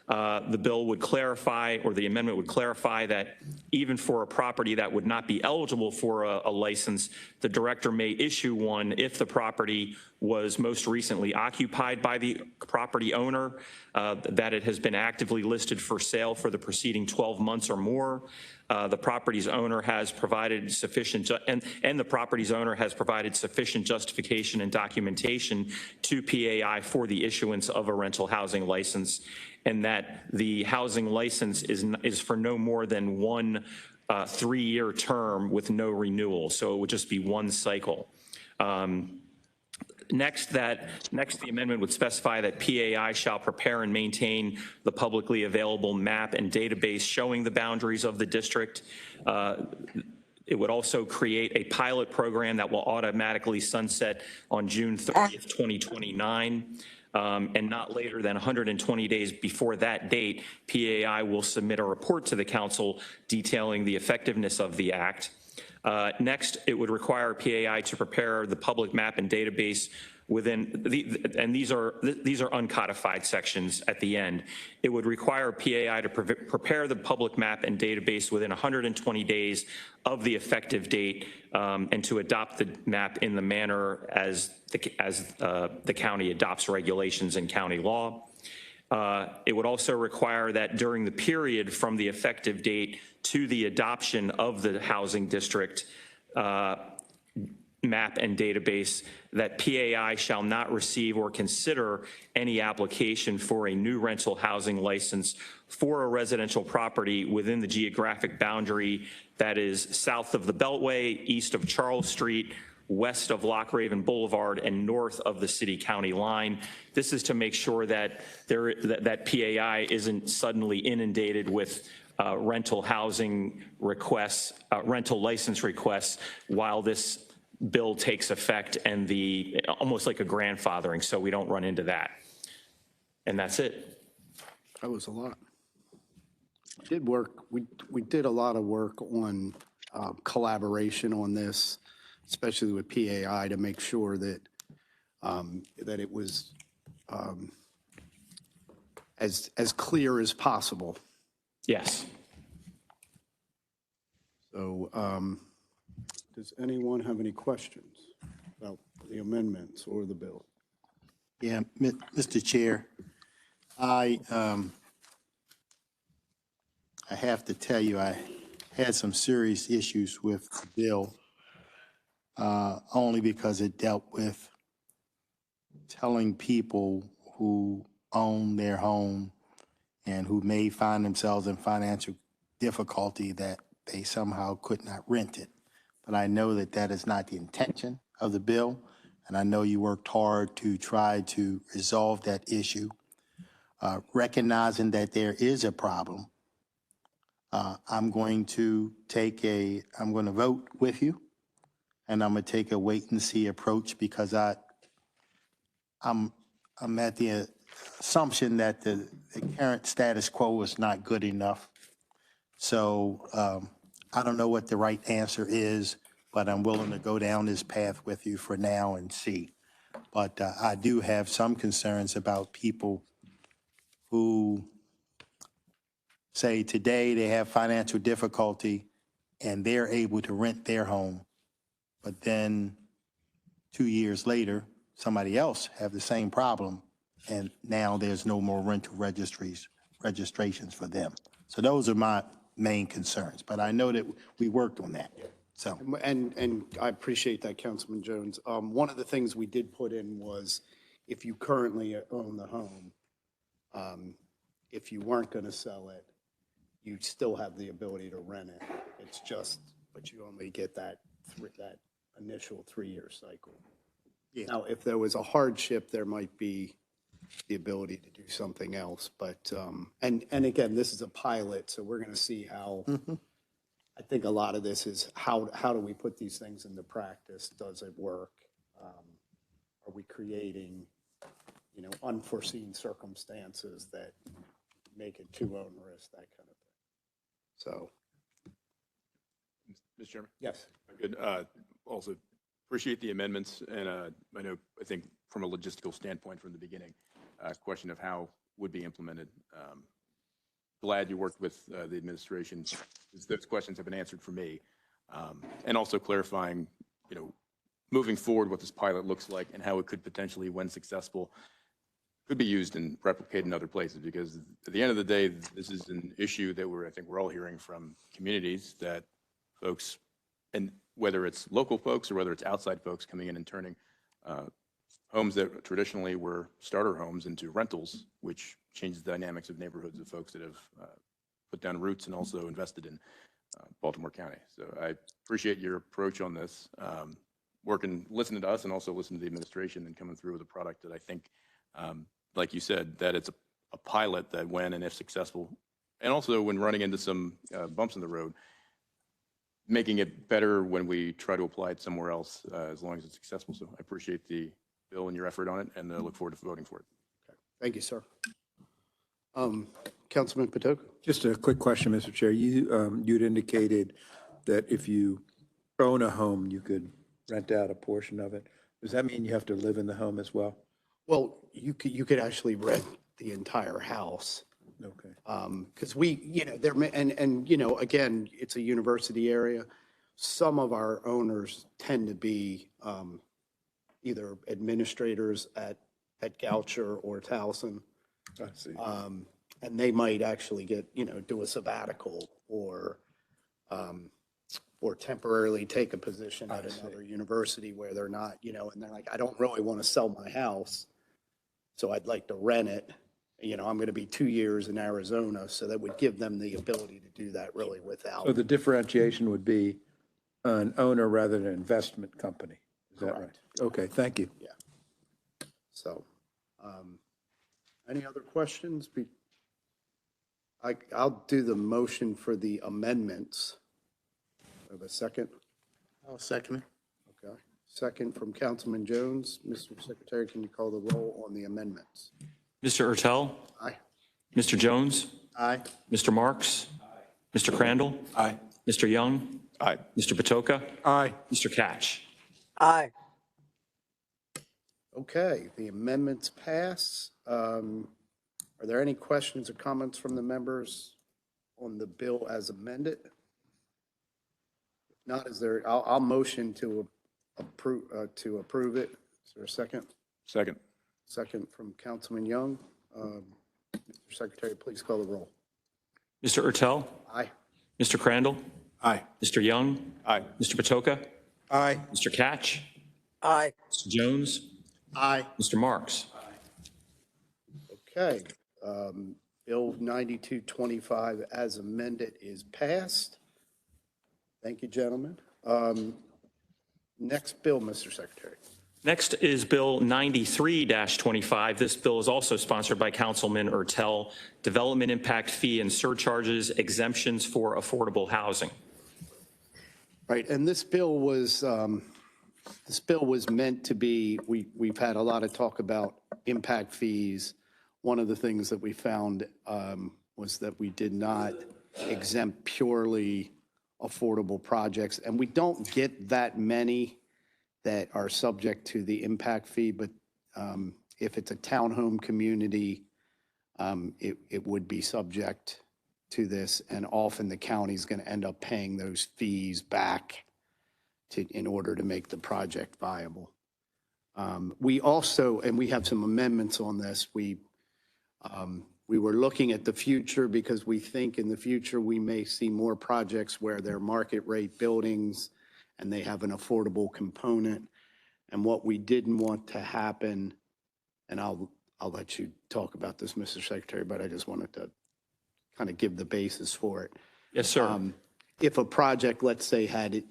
The bill would clarify, or the amendment would clarify, that even for a property that would not be eligible for a license, the director may issue one if the property was most recently occupied by the property owner, that it has been actively listed for sale for the preceding 12 months or more. The property's owner has provided sufficient, and the property's owner has provided sufficient justification and documentation to PAI for the issuance of a rental housing license, and that the housing license is for no more than one 3-year term with no renewal. So it would just be one cycle. Next, the amendment would specify that PAI shall prepare and maintain the publicly available map and database showing the boundaries of the district. It would also create a pilot program that will automatically sunset on June 30th, 2029. And not later than 120 days before that date, PAI will submit a report to the council detailing the effectiveness of the act. Next, it would require PAI to prepare the public map and database within, and these are uncodified sections at the end. It would require PAI to prepare the public map and database within 120 days of the effective date, and to adopt the map in the manner as the county adopts regulations in county law. It would also require that during the period from the effective date to the adoption of the housing district map and database, that PAI shall not receive or consider any application for a new rental housing license for a residential property within the geographic boundary that is south of the Beltway, east of Charles Street, west of Loch Raven Boulevard, and north of the city-county line. This is to make sure that that PAI isn't suddenly inundated with rental housing requests, rental license requests while this bill takes effect, and almost like a grandfathering, so we don't run into that. And that's it. That was a lot. We did a lot of work on collaboration on this, especially with PAI, to make sure that that it was as clear as possible. Yes. So does anyone have any questions about the amendments or the bill? Yeah, Mr. Chair, I have to tell you, I had some serious issues with the bill, only because it dealt with telling people who own their home and who may find themselves in financial difficulty that they somehow could not rent it. But I know that that is not the intention of the bill, and I know you worked hard to try to resolve that issue. Recognizing that there is a problem, I'm going to vote with you, and I'm going to take a wait and see approach, because I'm at the assumption that the current status quo is not good enough. So I don't know what the right answer is, but I'm willing to go down this path with you for now and see. But I do have some concerns about people who say today they have financial difficulty and they're able to rent their home, but then 2 years later, somebody else have the same problem, and now there's no more rental registrations for them. So those are my main concerns, but I know that we worked on that. So, and I appreciate that, Councilman Jones. One of the things we did put in was, if you currently own the home, if you weren't going to sell it, you still have the ability to rent it. It's just, but you only get that initial 3-year cycle. Yeah. Now, if there was a hardship, there might be the ability to do something else, but, and again, this is a pilot, so we're going to see how, I think a lot of this is how do we put these things into practice? Does it work? Are we creating, unforeseen circumstances that make it too onerous, that kind of thing? So, Mr. Chairman? yes. Good. Also appreciate the amendments, and I think from a logistical standpoint from the beginning, question of how would be implemented. Glad you worked with the administration. Those questions have been answered for me, and also clarifying, moving forward what this pilot looks like and how it could potentially, when successful, could be used and replicated in other places. Because at the end of the day, this is an issue that I think we're all hearing from communities that folks, and whether it's local folks or whether it's outside folks coming in and turning homes that traditionally were starter homes into rentals, which changes the dynamics of neighborhoods of folks that have put down roots and also invested in Baltimore County. So I appreciate your approach on this, listening to us and also listening to the administration and coming through with a product that I think, like you said, that it's a pilot that when and if successful, and also when running into some bumps in the road, making it better when we try to apply it somewhere else, as long as it's successful. So I appreciate the bill and your effort on it, and look forward to voting for it. Okay. Thank you, sir. Councilman Patoka? Just a quick question, Mr. Chair. You'd indicated that if you own a home, you could rent out a portion of it. Does that mean you have to live in the home as well? Well, you could actually rent the entire house. Okay. Because again, it's a university area. Some of our owners tend to be either administrators at Goucher or Towson. I see. And they might actually do a sabbatical or temporarily take a position at another university where they're not, and they're like, I don't really want to sell my house, so I'd like to rent it. I'm going to be 2 years in Arizona, so that would give them the ability to do that really without. So the differentiation would be an owner rather than an investment company. Is that right? Correct. Okay, thank you. Yeah. So, any other questions? I'll do the motion for the amendments. Have a second? I'll second it. Okay. Second from Councilman Jones. Mr. Secretary, can you call the roll on the amendments? Mr. Ertel? Aye. Mr. Jones? Aye. Mr. Marks? Mr. Crandall? Aye. Mr. Young? Aye. Mr. Patoka? Aye. Mr. Catch? Aye. Okay, the amendments pass. Are there any questions or comments from the members on the bill as amended? If not, I'll motion to approve it. Is there a second? Second. Second from Councilman Young. Mr. Secretary, please call the roll. Mr. Ertel? Aye. Mr. Crandall? Aye. Mr. Young? Aye. Mr. Patoka? Aye. Mr. Catch? Aye. Mr. Jones? Aye. Mr. Marks? Okay, Bill 9225 as amended is passed. Thank you, gentlemen. Next bill, Mr. Secretary. Next is Bill 93-25. This bill is also sponsored by Councilman Ertel. Development impact fee and surcharges exemptions for affordable housing. Right, and this bill was meant to be, we've had a lot of talk about impact fees. One of the things that we found was that we did not exempt purely affordable projects, and we don't get that many that are subject to the impact fee, but if it's a townhome community, it would be subject to this, and often the county's going to end up paying those fees back in order to make the project viable. We also, and we have some amendments on this, we were looking at the future because we think in the future we may see more projects where they're market rate buildings and they have an affordable component. And what we didn't want to happen, and I'll let you talk about this, Mr. Secretary, but I just wanted to kind of give the basis for it. Yes, sir. If a project, let's say, had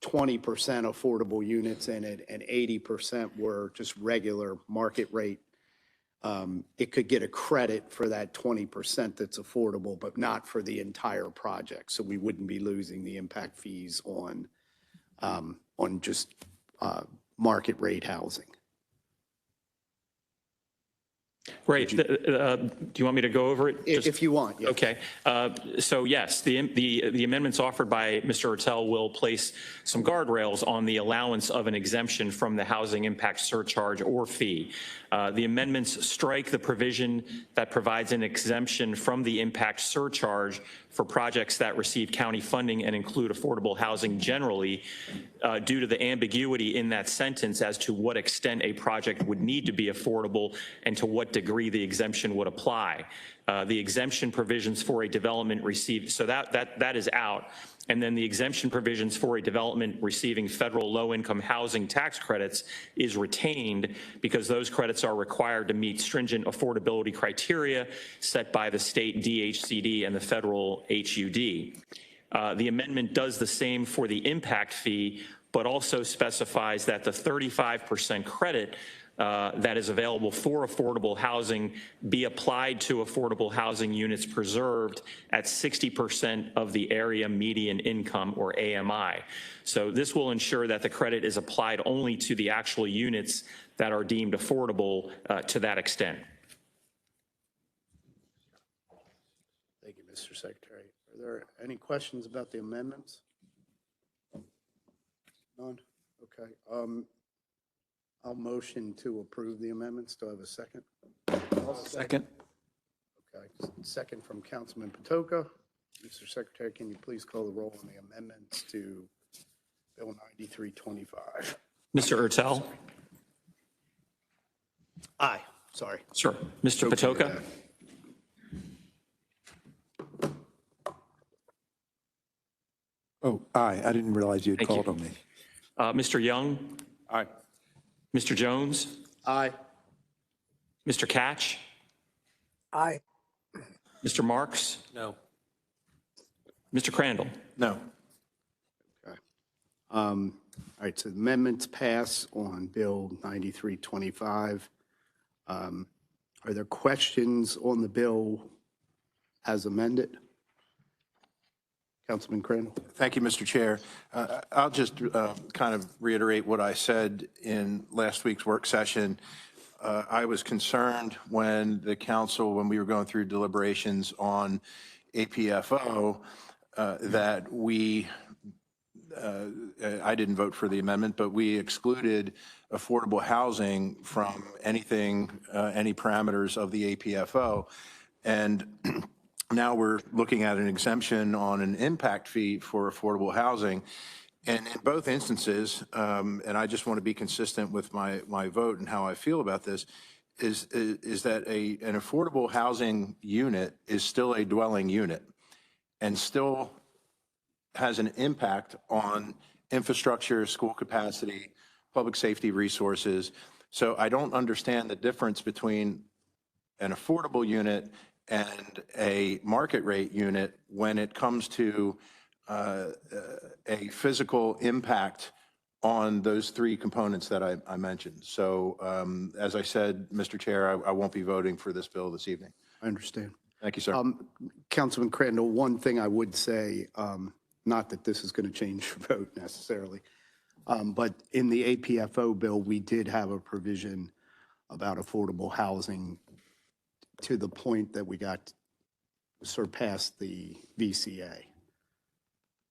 20% affordable units in it and 80% were just regular market rate, it could get a credit for that 20% that's affordable, but not for the entire project. So we wouldn't be losing the impact fees on just market rate housing. Great. Do you want me to go over it? If you want, yeah. Okay. So yes, the amendments offered by Mr. Ertel will place some guardrails on the allowance of an exemption from the housing impact surcharge or fee. The amendments strike the provision that provides an exemption from the impact surcharge for projects that receive county funding and include affordable housing generally, due to the ambiguity in that sentence as to what extent a project would need to be affordable and to what degree the exemption would apply. The exemption provisions for a development received, so that is out. And then the exemption provisions for a development receiving federal low-income housing tax credits is retained because those credits are required to meet stringent affordability criteria set by the state DHCD and the federal HUD. The amendment does the same for the impact fee, but also specifies that the 35% credit that is available for affordable housing be applied to affordable housing units preserved at 60% of the area median income, or AMI. So this will ensure that the credit is applied only to the actual units that are deemed affordable to that extent. Thank you, Mr. Secretary. Are there any questions about the amendments? None? Okay. I'll motion to approve the amendments. Do I have a second? Second. Okay. Second from Councilman Patoka. Mr. Secretary, can you please call the roll on the amendments to Bill 9325? Mr. Ertel? Aye. Sorry. Sure. Mr. Patoka? Oh, aye. I didn't realize you had called on me. Mr. Young? Aye. Mr. Jones? Aye. Mr. Catch? Aye. Mr. Marks? No. Mr. Crandall? No. Okay. All right, so the amendments pass on Bill 9325. Are there questions on the bill as amended? Councilman Crandall. Thank you, Mr. Chair. I'll just kind of reiterate what I said in last week's work session. I was concerned when we were going through deliberations on APFO, that I didn't vote for the amendment, but we excluded affordable housing from any parameters of the APFO. And now we're looking at an exemption on an impact fee for affordable housing. And in both instances, and I just want to be consistent with my vote and how I feel about this, is that an affordable housing unit is still a dwelling unit and still has an impact on infrastructure, school capacity, public safety resources. So I don't understand the difference between an affordable unit and a market rate unit when it comes to a physical impact on those three components that I mentioned. So as I said, Mr. Chair, I won't be voting for this bill this evening. I understand. Thank you, sir. Councilman Crandall, one thing I would say, not that this is going to change your vote necessarily, but in the APFO bill, we did have a provision about affordable housing to the point that we surpassed the VCA.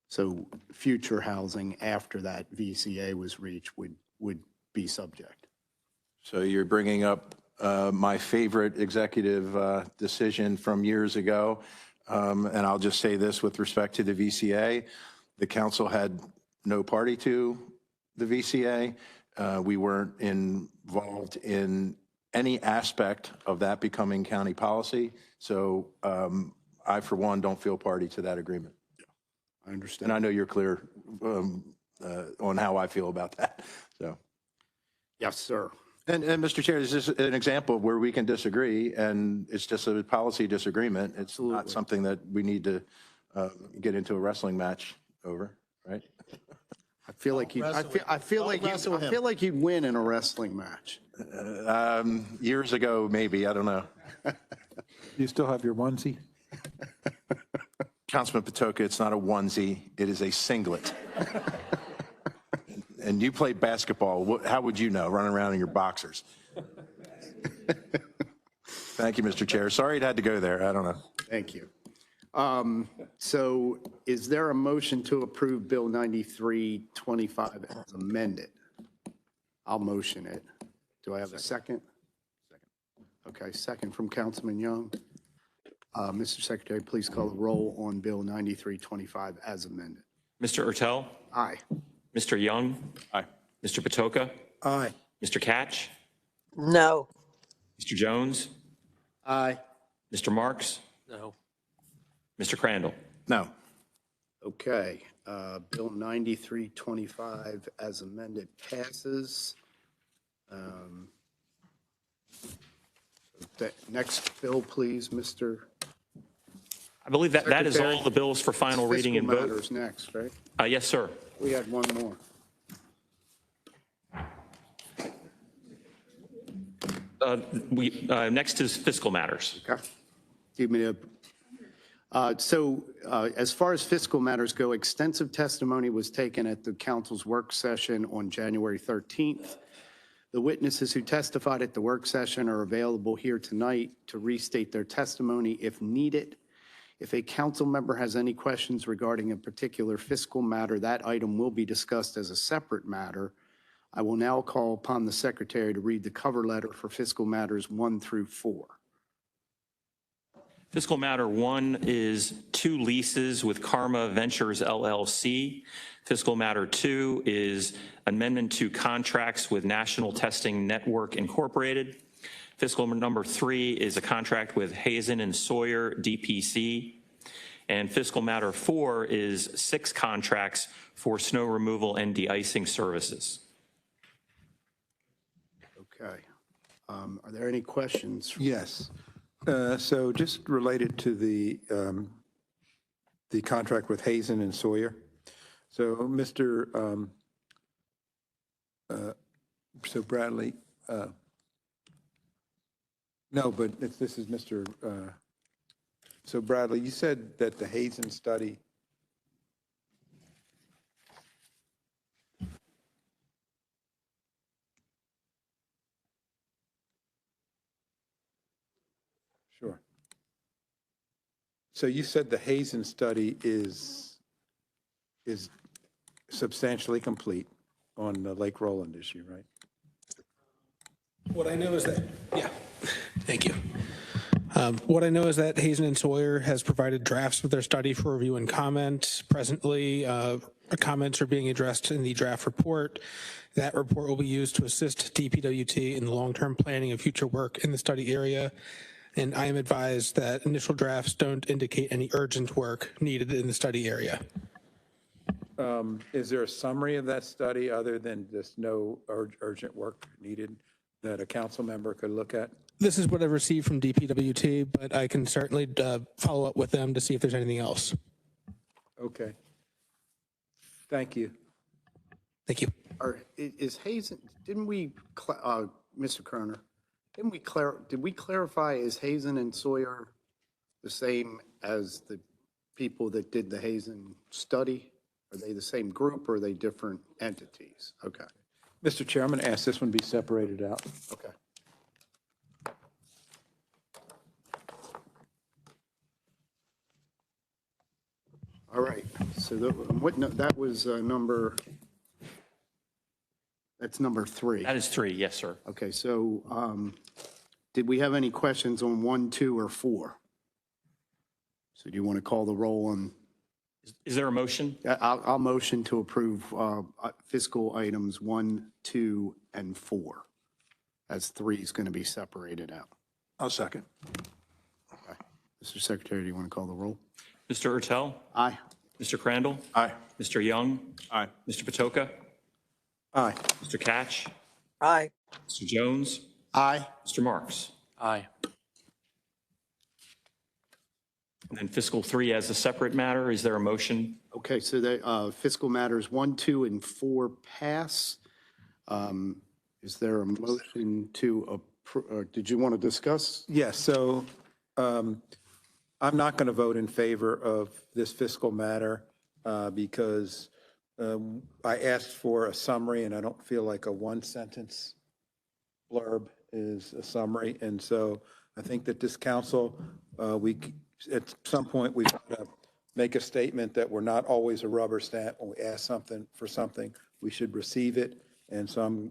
So future housing after that VCA was reached would be subject. So you're bringing up my favorite executive decision from years ago. And I'll just say this with respect to the VCA. The council had no party to the VCA. We weren't involved in any aspect of that becoming county policy. So I, for one, don't feel party to that agreement. I understand. And I know you're clear on how I feel about that. So. Yes, sir. And Mr. Chair, this is an example of where we can disagree, and it's just a policy disagreement. It's not something that we need to get into a wrestling match over, right? feel like you, I feel like you'd win in a wrestling match. Years ago, maybe, I don't know. You still have your onesie? Councilman Patoka, it's not a onesie, it is a singlet. And you play basketball, how would you know, running around in your boxers? Thank you, Mr. Chair. Sorry it had to go there, I don't know. Thank you. So is there a motion to approve Bill 9325 as amended? I'll motion it. Do I have a second? Okay, second from Councilman Young. Mr. Secretary, please call the roll on Bill 9325 as amended. Mr. Ertel? Aye. Mr. Young? Aye. Mr. Patoka? Aye. Mr. Catch? No. Mr. Jones? Aye. Mr. Marks? No. Mr. Crandall? No. Okay, Bill 9325 as amended passes. The next bill, please, Mr. I believe that is Secretary, all the bills for final reading and Fiscal vote. matters next, right? Yes, sir. We had one more. Next is fiscal matters. Okay. Give me as far as fiscal matters go, extensive testimony was taken at the council's work session on January 13th. The witnesses who testified at the work session are available here tonight to restate their testimony if needed. If a council member has any questions regarding a particular fiscal matter, that item will be discussed as a separate matter. I will now call upon the secretary to read the cover letter for fiscal matters 1 through 4. Fiscal matter 1 is 2 leases with Karma Ventures LLC. Fiscal matter 2 is amendment to contracts with National Testing Network Incorporated. Fiscal number 3 is a contract with Hazen and Sawyer DPC. And fiscal matter 4 is 6 contracts for snow removal and de-icing services. Okay. Are there any questions? Yes. So just related to the contract with Hazen and Sawyer. So so Bradley, no, but this is Mr. So Bradley, you said that the Hazen study. Sure. So you said the Hazen study is substantially complete on the Lake Roland issue, right? What I know is that, yeah, thank you. What I know is that Hazen and Sawyer has provided drafts of their study for review and comment. Presently, comments are being addressed in the draft report. That report will be used to assist DPWT in the long-term planning of future work in the study area. And I am advised that initial drafts don't indicate any urgent work needed in the study area. Is there a summary of that study other than just no urgent work needed that a council member could look at? This is what I've received from DPWT, but I can certainly follow up with them to see if there's anything else. Okay. Thank you. Thank you. Is Hazen, didn't we, Mr. Kroner, did we clarify, is Hazen and Sawyer the same as the people that did the Hazen study? Are they the same group or are they different entities? Okay. Mr. Chair, I'm going to ask this one be separated out. Okay. All right. So that was that's number 3. That is 3, yes, sir. Okay. So did we have any questions on 1, 2, or 4? So do you want to call the roll on? Is there a motion? I'll motion to approve fiscal items 1, 2, and 4, as 3 is going to be separated out. I'll second. Okay. Mr. Secretary, do you want to call the roll? Mr. Ertel? Aye. Mr. Crandall? Aye. Mr. Young? Aye. Mr. Patoka? Aye. Mr. Catch? Aye. Mr. Jones? Aye. Mr. Marks? Aye. and then fiscal 3 as a separate matter. Is there a motion? Okay, so the fiscal matters 1, 2, and 4 pass. Is there a motion to approve, or did you want to discuss? Yes, so I'm not going to vote in favor of this fiscal matter because I asked for a summary, and I don't feel like a one-sentence blurb is a summary. And so I think that this council, at some point, we've got to make a statement that we're not always a rubber stamp. When we ask something for something, we should receive it. And so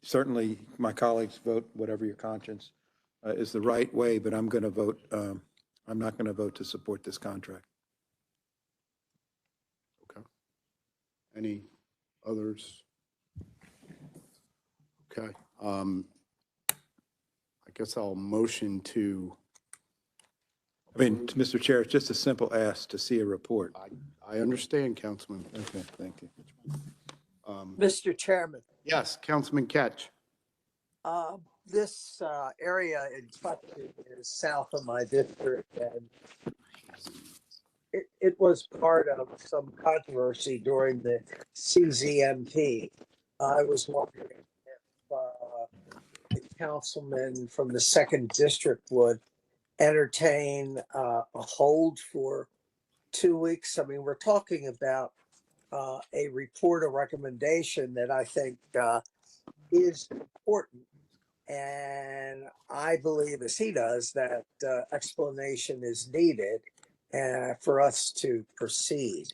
certainly my colleagues vote whatever your conscience is the right way, but I'm going to vote, I'm not going to vote to support this contract. Okay. Any others? Okay. I guess I'll motion to. I mean, Mr. Chair, it's just a simple ask to see a report. I understand, Councilman. Okay, thank you. Mr. Chairman, Yes, Councilman Ketch. this area in Putney is south of my district, and it was part of some controversy during the CZMP. I was wondering if the councilman from the second district would entertain a hold for 2 weeks. I mean, we're talking about a report, a recommendation that I think is important. And I believe, as he does, that explanation is needed for us to proceed.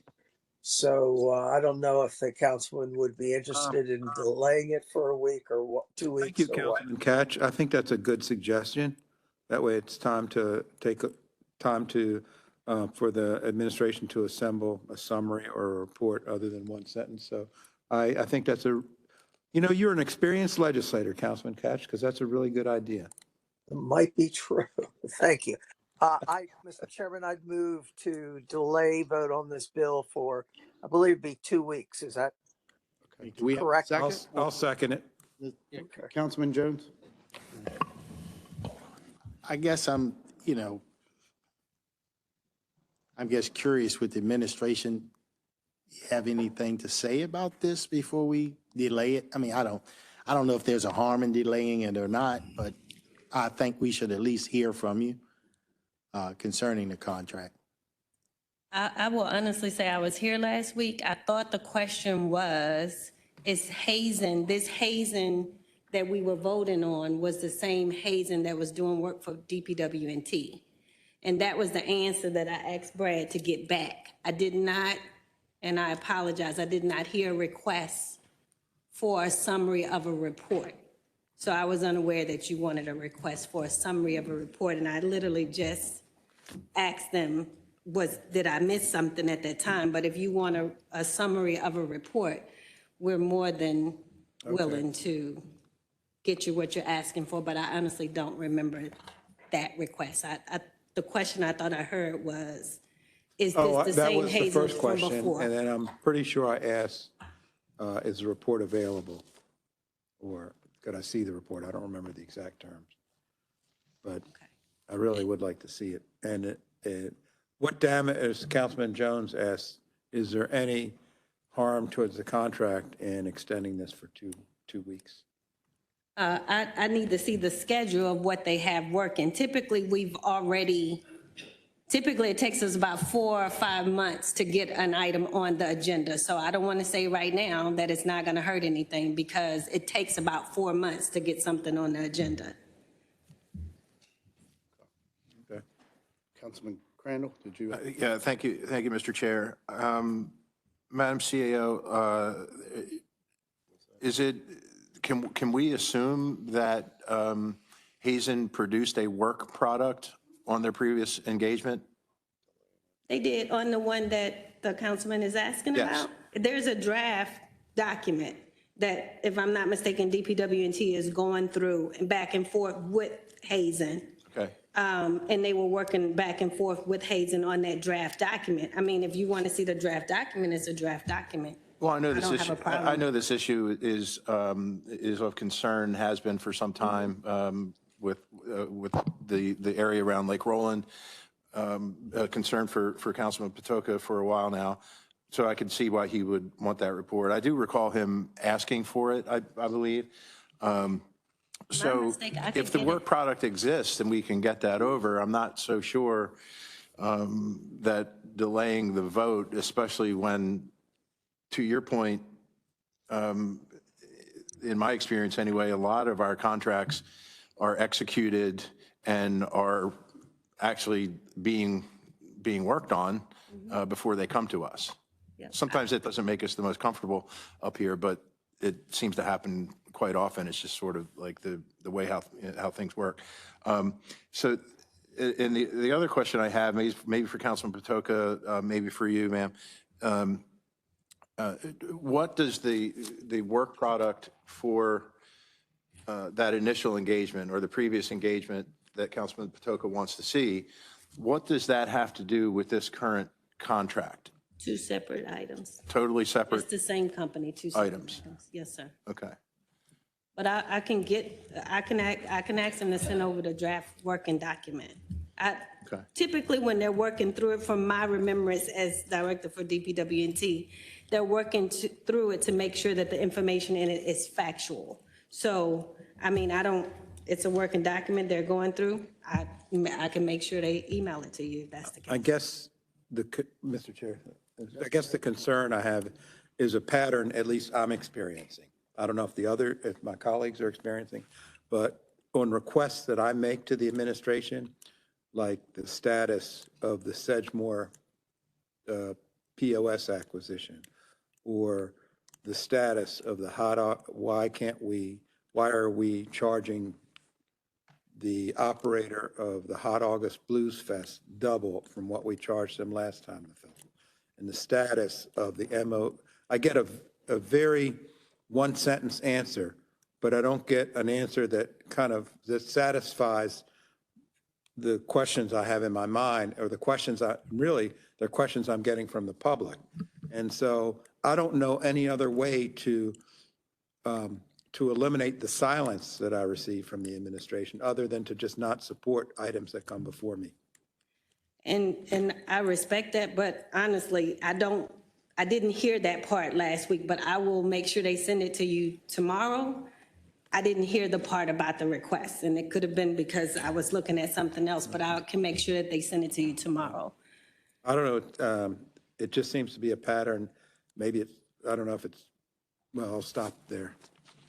So I don't know if the councilman would be interested in delaying it for a week or 2 weeks. Thank you, or what. Councilman Catch. I think that's a good suggestion. That way it's time to take time to for the administration to assemble a summary or a report other than one sentence. So I think that's you're an experienced legislator, Councilman Catch, because that's a really good idea. It might be true. Thank you. Mr. Chairman, I'd move to delay vote on this bill for, I believe it'd be 2 weeks. Is that Okay. Do we have a correct? second? I'll second it. Councilman Jones? I guess I'm just curious with the administration. You have anything to say about this before we delay it? I mean, I don't know if there's a harm in delaying it or not, but I think we should at least hear from you concerning the contract. I will honestly say I was here last week. I thought the question was, is Hazen, this Hazen that we were voting on was the same Hazen that was doing work for DPW&T. And that was the answer that I asked Brad to get back. I did not, and I apologize, I did not hear a request for a summary of a report. So I was unaware that you wanted a request for a summary of a report, and I literally just asked them, did I miss something at that time? But if you want a summary of a report, we're more than willing to get you what you're asking for, but I honestly don't remember that request. The question I thought I heard was, is this the same Hazen from before? And then I'm pretty sure I asked, is the report available? Or could I see the report? I don't remember the exact terms. But I really would like to see it. And what damage, as Councilman Jones asked, is there any harm towards the contract in extending this for two weeks? I need to see the schedule of what they have working. Typically, it takes us about 4 or 5 months to get an item on the agenda. So I don't want to say right now that it's not going to hurt anything because it takes about 4 months to get something on the agenda. Okay. Councilman Crandall, did you? Yeah, thank you, Mr. Chair. Madam CAO, can we assume that Hazen produced a work product on their previous engagement? They did on the one that the councilman is asking Yes. about. There's a draft document that, if I'm not mistaken, DPW&T is going through and back and forth with Hazen. Okay. And they were working back and forth with Hazen on that draft document. I mean, if you want to see the draft document, it's a draft document. Well, I know this don't have issue. a problem. I know this issue is of concern, has been for some time with the area around Lake Roland. a concern for Councilman Patoka for a while now, so I can see why he would want that report. I do recall him asking for it, I believe. So mistake, I can if the get work product exists and we can get that over, I'm not so sure that delaying the vote, especially when, to your point, in my experience anyway, a lot of our contracts are executed and are actually being worked on before they come to us. Sometimes it doesn't make us the most comfortable up here, but it seems to happen quite often. It's just sort of like the way how things work. So, and the other question I have, maybe for Councilman Patoka, maybe for you, ma'am, what does the work product for that initial engagement or the previous engagement that Councilman Patoka wants to see, what does that have to do with this current contract? Two separate items. Totally separate It's the same company, two separate items? Yes, sir. Okay. But I can ask them to send over the draft working document. Okay. Typically, when they're working through it, from my remembrance as director for DPW&T, they're working through it to make sure that the information in it is factual. So, I mean, it's a working document they're going through. I can make sure they email it to you if that's the case. I guess Mr. Chair, I guess the concern I have is a pattern, at least I'm experiencing. I don't know if my colleagues are experiencing, but on requests that I make to the administration, like the status of the Sedgmore POS acquisition, or the status of the why are we charging the operator of the Hot August Blues Fest double from what we charged them last time, and the status of the MO. I get a very one-sentence answer, but I don't get an answer that that satisfies the questions I have in my mind, or the questions they're questions I'm getting from the public. And so I don't know any other way to eliminate the silence that I receive from the administration, other than to just not support items that come before me. And I respect that, but honestly, I didn't hear that part last week, but I will make sure they send it to you tomorrow. I didn't hear the part about the request, and it could have been because I was looking at something else, but I can make sure that they send it to you tomorrow. I don't know, it just seems to be a pattern. Maybe I don't know if well, I'll stop there.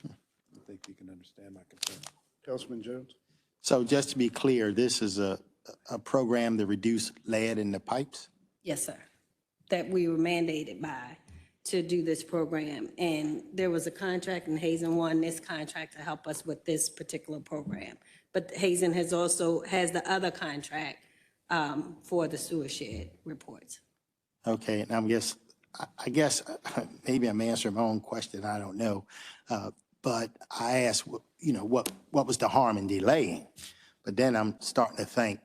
I think you can understand my concern. Councilman Jones? So just to be clear, this is a program to reduce lead in the pipes? Yes, sir. That we were mandated by to do this program. And there was a contract, and Hazen won this contract to help us with this particular program. But Hazen has the other contract for the sewer shed reports. Okay, and I guess maybe I'm answering my own question, I don't know. But I asked, what was the harm in delaying? But then I'm starting to think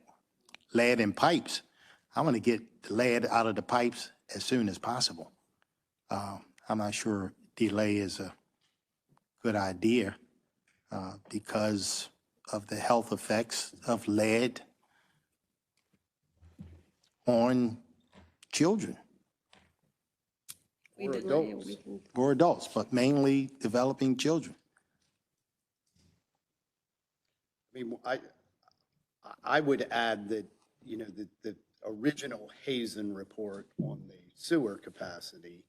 lead in pipes. I want to get the lead out of the pipes as soon as possible. I'm not sure delay is a good idea because of the health effects of lead on children. Or adults, but mainly developing children. I mean, I would add that, the original Hazen report on the sewer capacity,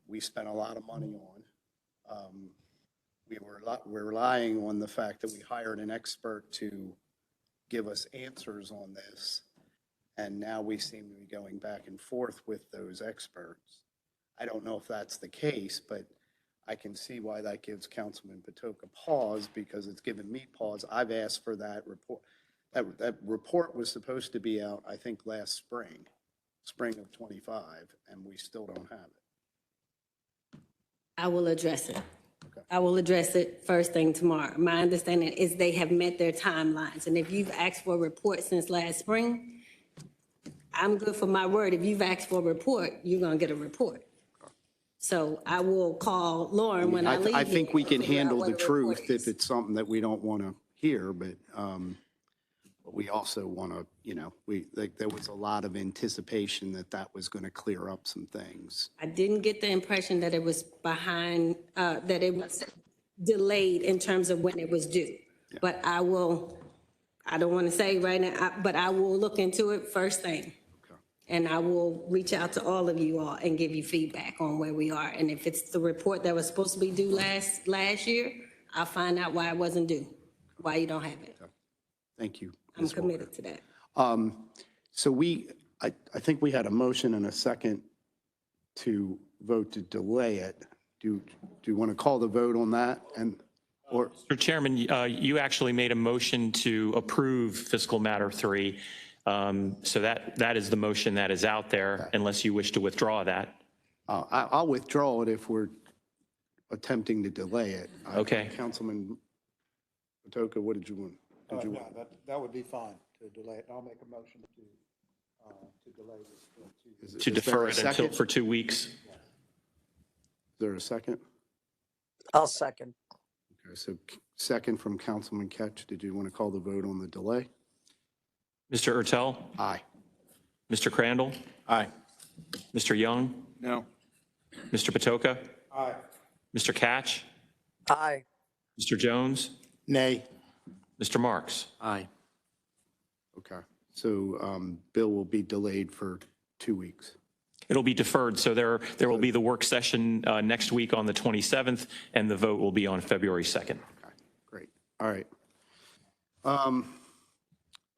we spent a lot of money on. We're relying on the fact that we hired an expert to give us answers on this, and now we seem to be going back and forth with those experts. I don't know if that's the case, but I can see why that gives Councilman Patoka pause, because it's given me pause. I've asked for that report. That report was supposed to be out, I think, last spring of 25, and we still don't have it. I will address it. Okay. I will address it first thing tomorrow. My understanding is they have met their timelines, and if you've asked for a report since last spring, I'm good for my word. If you've asked for a report, you're going to get a report. So I will call Lauren when I leave. I think we can handle the truth if it's something that we don't want to hear, but But we also want to, there was a lot of anticipation that that was going to clear up some things. I didn't get the impression that it was behind, that it was delayed in terms of when it was due. But I don't want to say right now, but I will look into it first thing. And I will reach out to all of you all and give you feedback on where we are. And if it's the report that was supposed to be due last year, I'll find out why it wasn't due, why you don't have it. Thank you. I'm committed to that. So I think we had a motion and a second to vote to delay it. Do you want to call the vote on that? Mr. Chairman, you actually made a motion to approve fiscal matter 3. So that is the motion that is out there, unless you wish to withdraw that. I'll withdraw it if we're attempting to delay it. Okay. Councilman Patoka, what did you want? No, that would be fine to delay it. I'll make a motion to delay this. To defer it until for 2 weeks. Is there a second? I'll second. Okay, so second from Councilman Ketch. Did you want to call the vote on the delay? Mr. Ertel? Aye. Mr. Crandall? Aye. Mr. Young? No. Mr. Patoka? Aye. Mr. Catch? Aye. Mr. Jones? Nay. Mr. Marks? Aye. Okay. So bill will be delayed for 2 weeks. It'll be deferred, so there will be the work session next week on the 27th, and the vote will be on February 2nd. Okay, great. All right.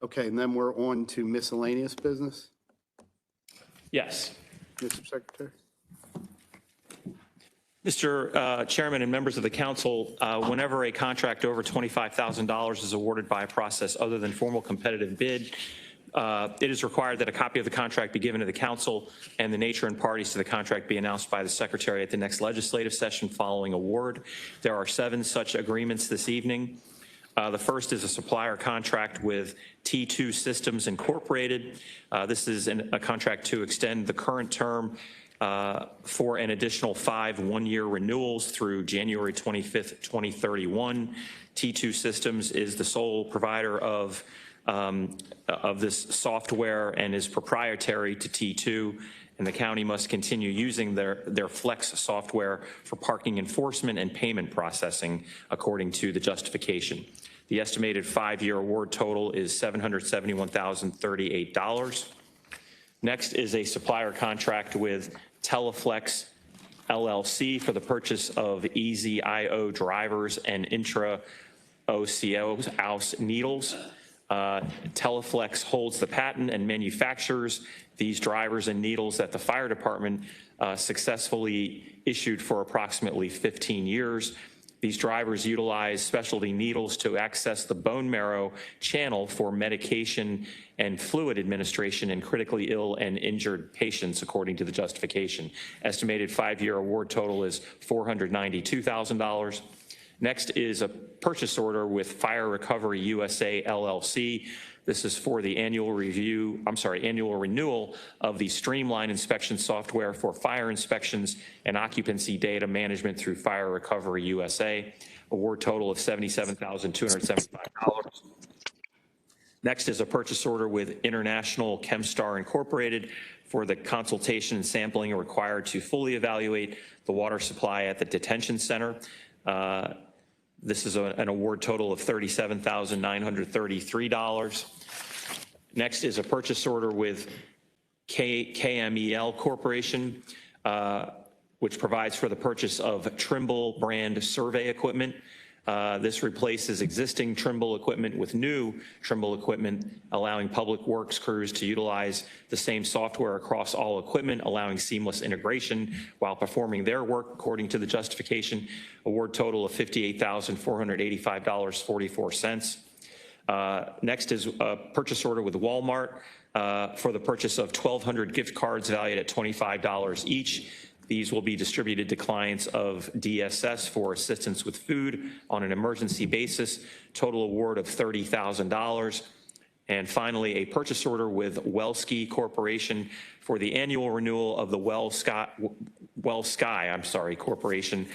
Okay, and then we're on to miscellaneous business. Yes. Mr. Secretary? Mr. Chairman and members of the council, whenever a contract over $25,000 is awarded by a process other than formal competitive bid, it is required that a copy of the contract be given to the council and the nature and parties to the contract be announced by the secretary at the next legislative session following award. There are 7 such agreements this evening. The first is a supplier contract with T2 Systems Incorporated. This is a contract to extend the current term for an additional 5 one-year renewals through January 25th, 2031. T2 Systems is the sole provider of this software and is proprietary to T2, and the county must continue using their Flex software for parking enforcement and payment processing, according to the justification. The estimated 5-year award total is $771,038. Next is a supplier contract with Teleflex LLC for the purchase of EZ-IO drivers and intra-OCS needles. Teleflex holds the patent and manufactures these drivers and needles that the fire department successfully issued for approximately 15 years. These drivers utilize specialty needles to access the bone marrow channel for medication and fluid administration in critically ill and injured patients, according to the justification. Estimated 5-year award total is $492,000. Next is a purchase order with Fire Recovery USA LLC. This is for the annual renewal of the Streamline inspection software for fire inspections and occupancy data management through Fire Recovery USA. Award total of $77,275. Next is a purchase order with International Chemstar Incorporated for the consultation and sampling required to fully evaluate the water supply at the detention center. This is an award total of $37,933. Next is a purchase order with KMEL Corporation, which provides for the purchase of Trimble brand survey equipment. This replaces existing Trimble equipment with new Trimble equipment, allowing public works crews to utilize the same software across all equipment, allowing seamless integration while performing their work according to the justification. Award total of $58,485.44. Next is a purchase order with Walmart for the purchase of 1,200 gift cards valued at $25 each. These will be distributed to clients of DSS for assistance with food on an emergency basis. Total award of $30,000. And finally, a purchase order with Welski Corporation for the annual renewal of the Corporation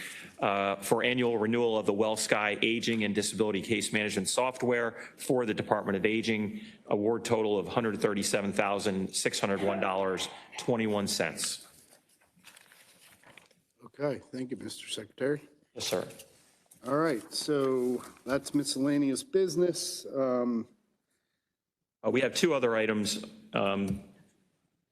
for annual renewal of the WellSky Aging and Disability Case Management Software for the Department of Aging, award total of $137,601.21. Okay, thank you, Mr. Secretary. Yes, sir. All right, so that's miscellaneous business. We have two other items.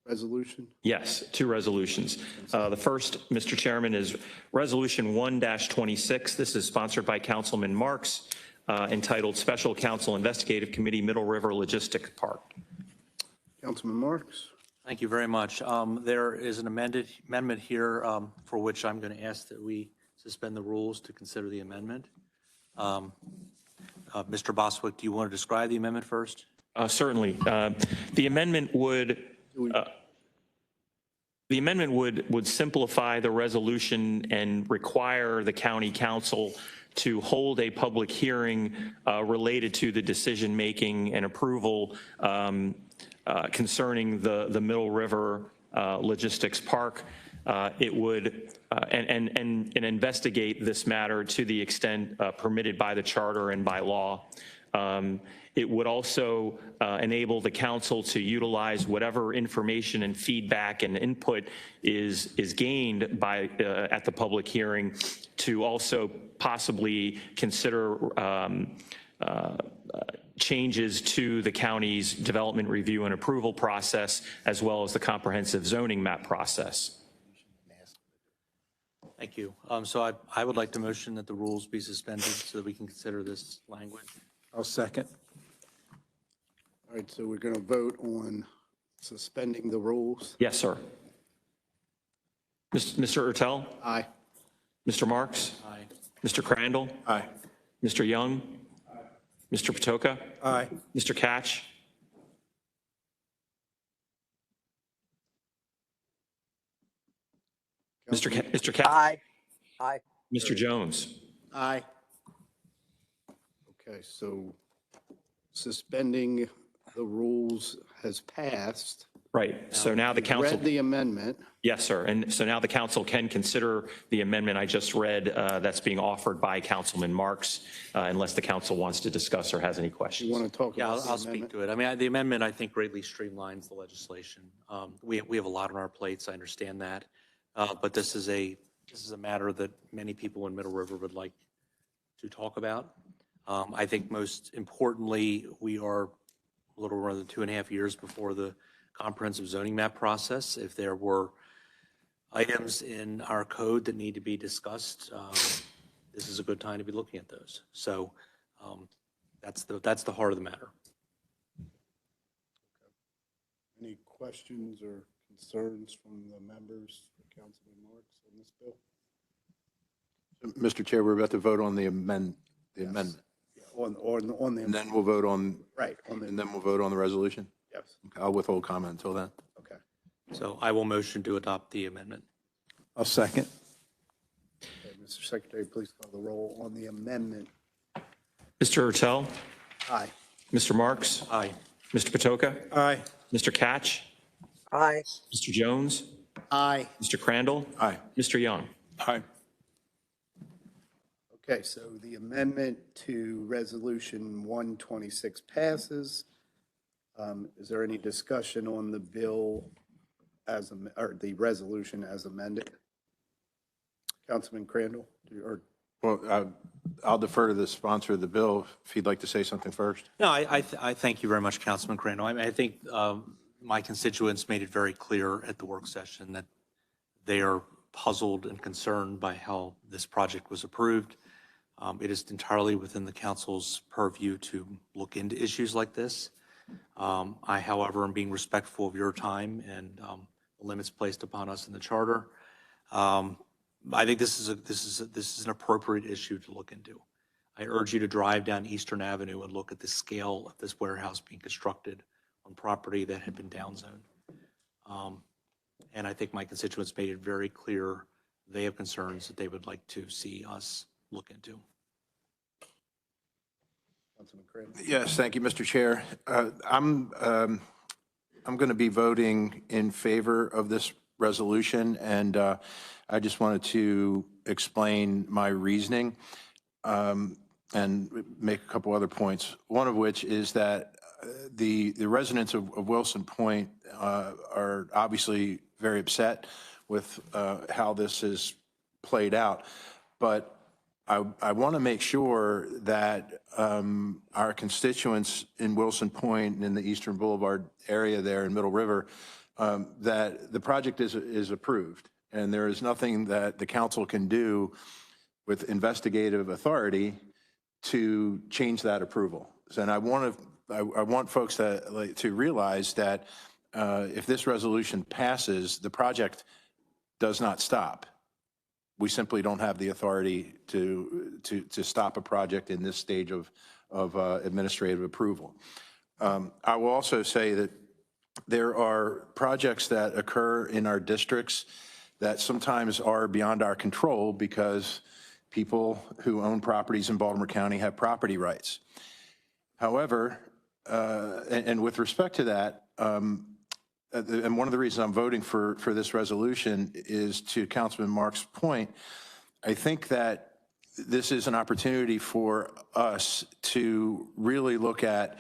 Resolution? Yes, two resolutions. The first, Mr. Chairman, is Resolution 1-26. This is sponsored by Councilman Marks, entitled Special Counsel Investigative Committee Middle River Logistic Park. Councilman Marks? Thank you very much. There is an amendment here for which I'm going to ask that we suspend the rules to consider the amendment. Mr. Boswick, do you want to describe the amendment first? Certainly. The amendment would simplify the resolution and require the county council to hold a public hearing related to the decision-making and approval concerning the Middle River Logistics Park. It would and investigate this matter to the extent permitted by the charter and by law. It would also enable the council to utilize whatever information and feedback and input is gained by at the public hearing to also possibly consider changes to the county's development review and approval process, as well as the comprehensive zoning map process. Thank you. So I would like to motion that the rules be suspended so that we can consider this language. I'll second. All right, so we're going to vote on suspending the rules. Yes, sir. Mr. Ertel? Aye. Mr. Marks? Aye. Mr. Crandall? Aye. Mr. Young? Mr. Patoka? Aye. Mr. Catch? Mr. Catch? Aye. Aye. Mr. Jones? Aye. Okay, so suspending the rules has passed. Right. So now the council. Read the amendment. Yes, sir. And so now the council can consider the amendment I just read that's being offered by Councilman Marks, unless the council wants to discuss or has any questions. You want to talk Yeah, about I'll speak to it. I mean, the amendment, I think, greatly streamlines the legislation. We have a lot on our plates. I understand that. But this is a matter that many people in Middle River would like to talk about. I think most importantly, we are a little more than 2.5 years before the comprehensive zoning map process. If there were items in our code that need to be discussed, this is a good time to be looking at those. So that's the heart of the matter. Any questions or concerns from the members, Councilman Marks, on this bill? Mr. Chair, we're about to vote on the amendment. On the. And then we'll vote on. Right. And then we'll vote on the resolution? Yes. Okay, I'll withhold comment until then. Okay. So I will motion to adopt the amendment. I'll second. Okay, Mr. Secretary, please call the roll on the amendment. Mr. Ertel? Aye. Mr. Marks? Aye. Mr. Patoka? Aye. Mr. Catch? Aye. Mr. Jones? Aye. Mr. Crandall? Aye. Mr. Young? Aye. Okay, so the amendment to Resolution 126 passes. Is there any discussion on the bill as, or the resolution as amended? Councilman Crandall? Or Well, I'll defer to the sponsor of the bill if he'd like to say something first. No, I thank you very much, Councilman Crandall. I mean, I think my constituents made it very clear at the work session that they are puzzled and concerned by how this project was approved. It is entirely within the council's purview to look into issues like this. I, however, am being respectful of your time and the limits placed upon us in the charter. I think this is an appropriate issue to look into. I urge you to drive down Eastern Avenue and look at the scale of this warehouse being constructed on property that had been downzoned. And I think my constituents made it very clear they have concerns that they would like to see us look into. Councilman Crandall? Yes, thank you, Mr. Chair. I'm going to be voting in favor of this resolution, and I just wanted to explain my reasoning and make a couple other points. One of which is that the residents of Wilson Point are obviously very upset with how this is played out, but I want to make sure that our constituents in Wilson Point and in the Eastern Boulevard area there in Middle River, that the project is approved, and there is nothing that the council can do with investigative authority to change that approval. So, and I want folks to realize that if this resolution passes, the project does not stop. We simply don't have the authority to stop a project in this stage of administrative approval. I will also say that there are projects that occur in our districts that sometimes are beyond our control because people who own properties in Baltimore County have property rights. However, and with respect to that, and one of the reasons I'm voting for this resolution is to Councilman Marks' point. I think that this is an opportunity for us to really look at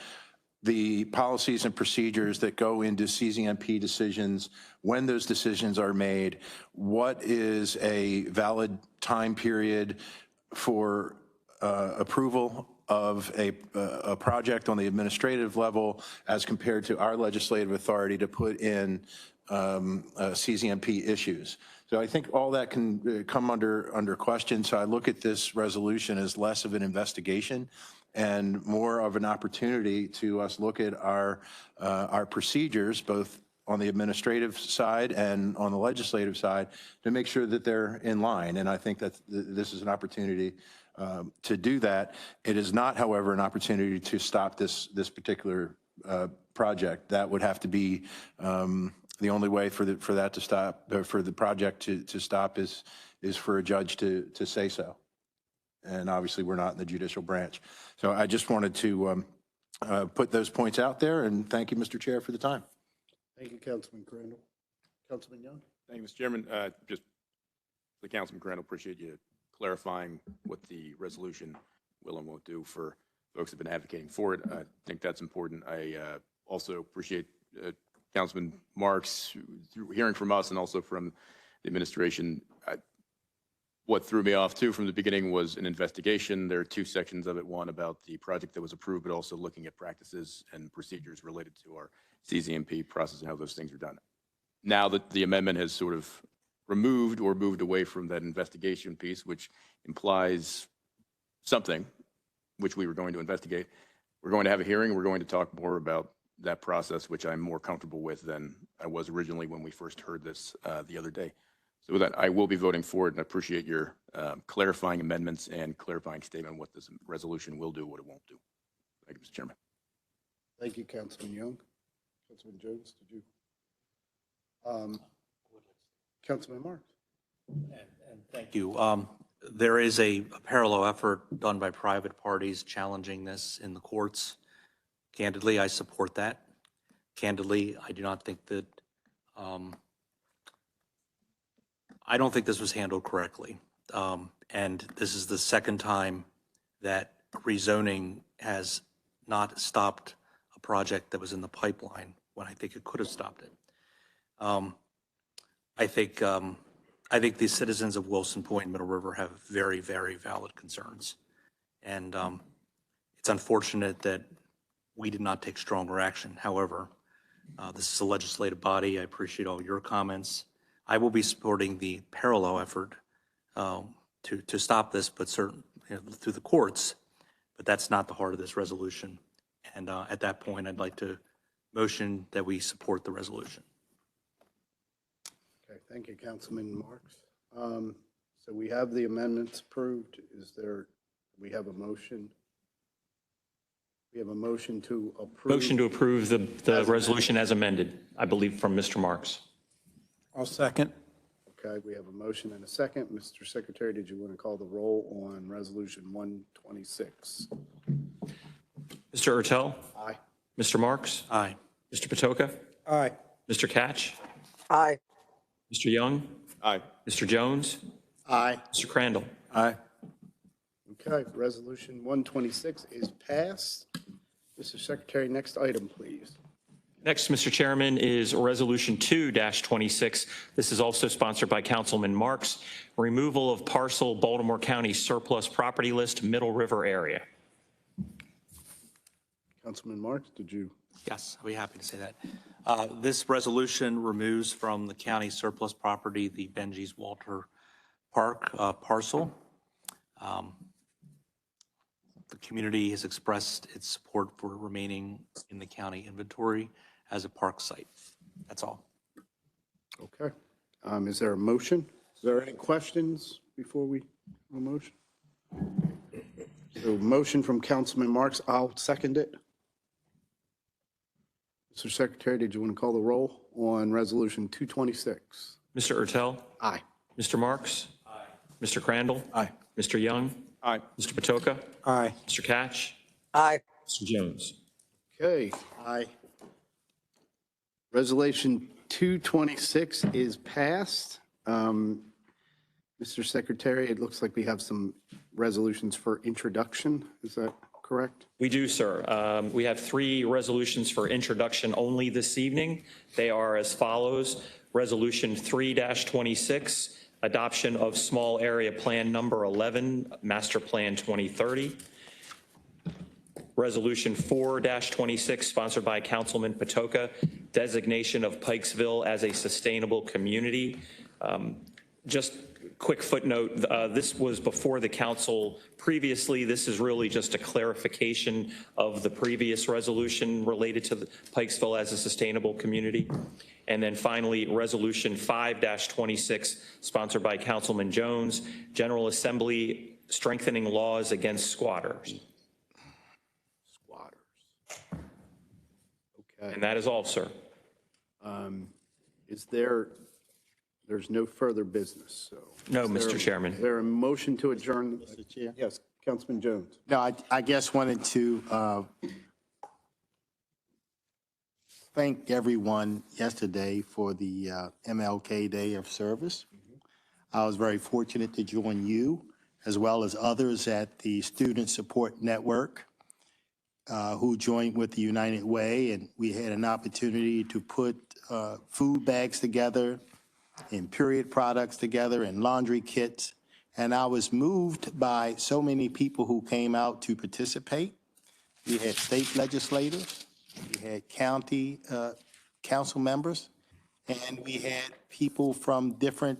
the policies and procedures that go into CZMP decisions, when those decisions are made, what is a valid time period for approval of a project on the administrative level as compared to our legislative authority to put in CZMP issues. So I think all that can come under question. So I look at this resolution as less of an investigation and more of an opportunity to us look at our procedures, both on the administrative side and on the legislative side, to make sure that they're in line. And I think that this is an opportunity to do that. It is not, however, an opportunity to stop this particular project. That would have to be the only way for that to stop, for the project to stop is for a judge to say so. And obviously, we're not in the judicial branch. So I just wanted to put those points out there, and thank you, Mr. Chair, for the time. Thank you, Councilman Crandall. Councilman Young? Thank you, Mr. Chairman. Just the Councilman Crandall, appreciate you clarifying what the resolution will and won't do for folks that have been advocating for it. I think that's important. I also appreciate Councilman Marks hearing from us and also from the administration. What threw me off too from the beginning was an investigation. There are two sections of it, one about the project that was approved, but also looking at practices and procedures related to our CZMP process and how those things are done. Now that the amendment has sort of removed or moved away from that investigation piece, which implies something which we were going to investigate, we're going to have a hearing. We're going to talk more about that process, which I'm more comfortable with than I was originally when we first heard this the other day. So with that, I will be voting for it, and I appreciate your clarifying amendments and clarifying statement on what this resolution will do, what it won't do. Thank you, Mr. Chairman. Thank you, Councilman Young. Councilman Jones, did you? Councilman Marks. Thank you. There is a parallel effort done by private parties challenging this in the courts. Candidly, I support that. Candidly, I do not think that, I don't think this was handled correctly. And this is the second time that rezoning has not stopped a project that was in the pipeline when I think it could have stopped it. I think the citizens of Wilson Point and Middle River have very, very valid concerns. And it's unfortunate that we did not take stronger action. However, this is a legislative body. I appreciate all your comments. I will be supporting the parallel effort to stop this, but through the courts. But that's not the heart of this resolution. And at that point, I'd like to motion that we support the resolution. Okay, thank you, Councilman Marks. So we have the amendments approved. We have a motion? We have a motion to approve. Motion to approve the resolution as amended, I believe, from Mr. Marks. I'll second. Okay, we have a motion and a second. Mr. Secretary, did you want to call the roll on Resolution 126? Mr. Ertel? Aye. Mr. Marks? Aye. Mr. Patoka? Aye. Mr. Catch? Aye. Mr. Young, Aye. Mr. Jones, Aye. Mr. Crandall. Aye. Okay, Resolution 126 is passed. Mr. Secretary, next item, please. Next, Mr. Chairman, is Resolution 2-26. This is also sponsored by Councilman Marks. Removal of parcel Baltimore County surplus property list, Middle River area. Councilman Marks, did you? Yes, I'll be happy to say that. This resolution removes from the county surplus property the Benji's Walter Park parcel. The community has expressed its support for remaining in the county inventory as a park site. That's all. Okay. Is there a motion? Is there any questions before we have a motion? So motion from Councilman Marks, I'll second it. Mr. Secretary, did you want to call the roll on Resolution 226? Mr. Ertel? Aye. Mr. Marks? Aye. Mr. Crandall? Aye. Mr. Young? Aye. Mr. Patoka? Aye. Mr. Catch? Aye. Mr. Jones? Okay. Aye. Resolution 226 is passed. Mr. Secretary, it looks like we have some resolutions for introduction. Is that correct? We do, sir. We have 3 resolutions for introduction only this evening. They are as follows. Resolution 3-26, adoption of small area plan number 11, master plan 2030. Resolution 4-26, sponsored by Councilman Patoka, designation of Pikesville as a sustainable community. Just quick footnote, this was before the council previously. This is really just a clarification of the previous resolution related to the Pikesville as a sustainable community. And then finally, Resolution 5-26, sponsored by Councilman Jones, General Assembly strengthening laws against squatters. Okay. And that is all, sir. There's no further business, so. No, Is there- Mr. Chairman. Is there a motion to adjourn? Mr. Chair? Yes, Councilman Jones. No, I just wanted to thank everyone yesterday for the MLK Day of Service. I was very fortunate to join you, as well as others at the Student Support Network who joined with the United Way, and we had an opportunity to put food bags together and period products together and laundry kits. And I was moved by so many people who came out to participate. We had state legislators, we had county council members, and we had people from different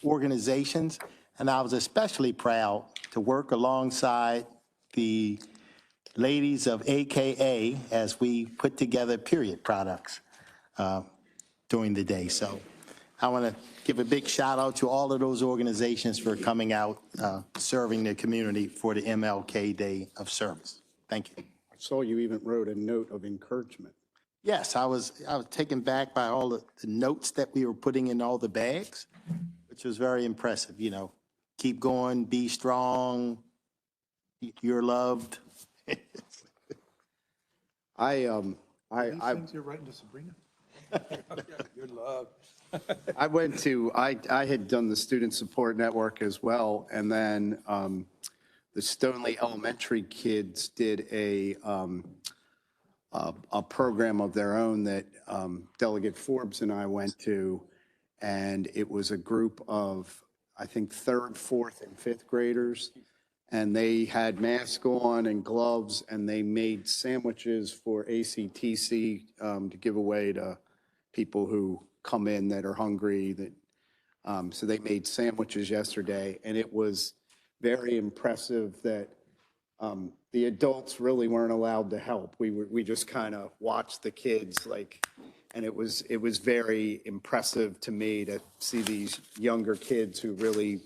organizations. And I was especially proud to work alongside the ladies of AKA as we put together period products during the day. So I want to give a big shout out to all of those organizations for coming out, serving the community for the MLK Day of Service. Thank you. I saw you even wrote a note of encouragement. Yes, I was taken back by all the notes that we were putting in all the bags, which was very impressive. You know, keep going, be strong, you're loved. You're writing to Sabrina? Your love. I had done the Student Support Network as well, and then the Stoneleigh Elementary kids did a program of their own that Delegate Forbes and I went to, and it was a group of, I think, 3rd, 4th, and 5th graders, and they had masks on and gloves, and they made sandwiches for ACTC to give away to people who come in that are hungry. So they made sandwiches yesterday, and it was very impressive that the adults really weren't allowed to help. We just kind of watched the kids, and it was very impressive to me to see these younger kids who really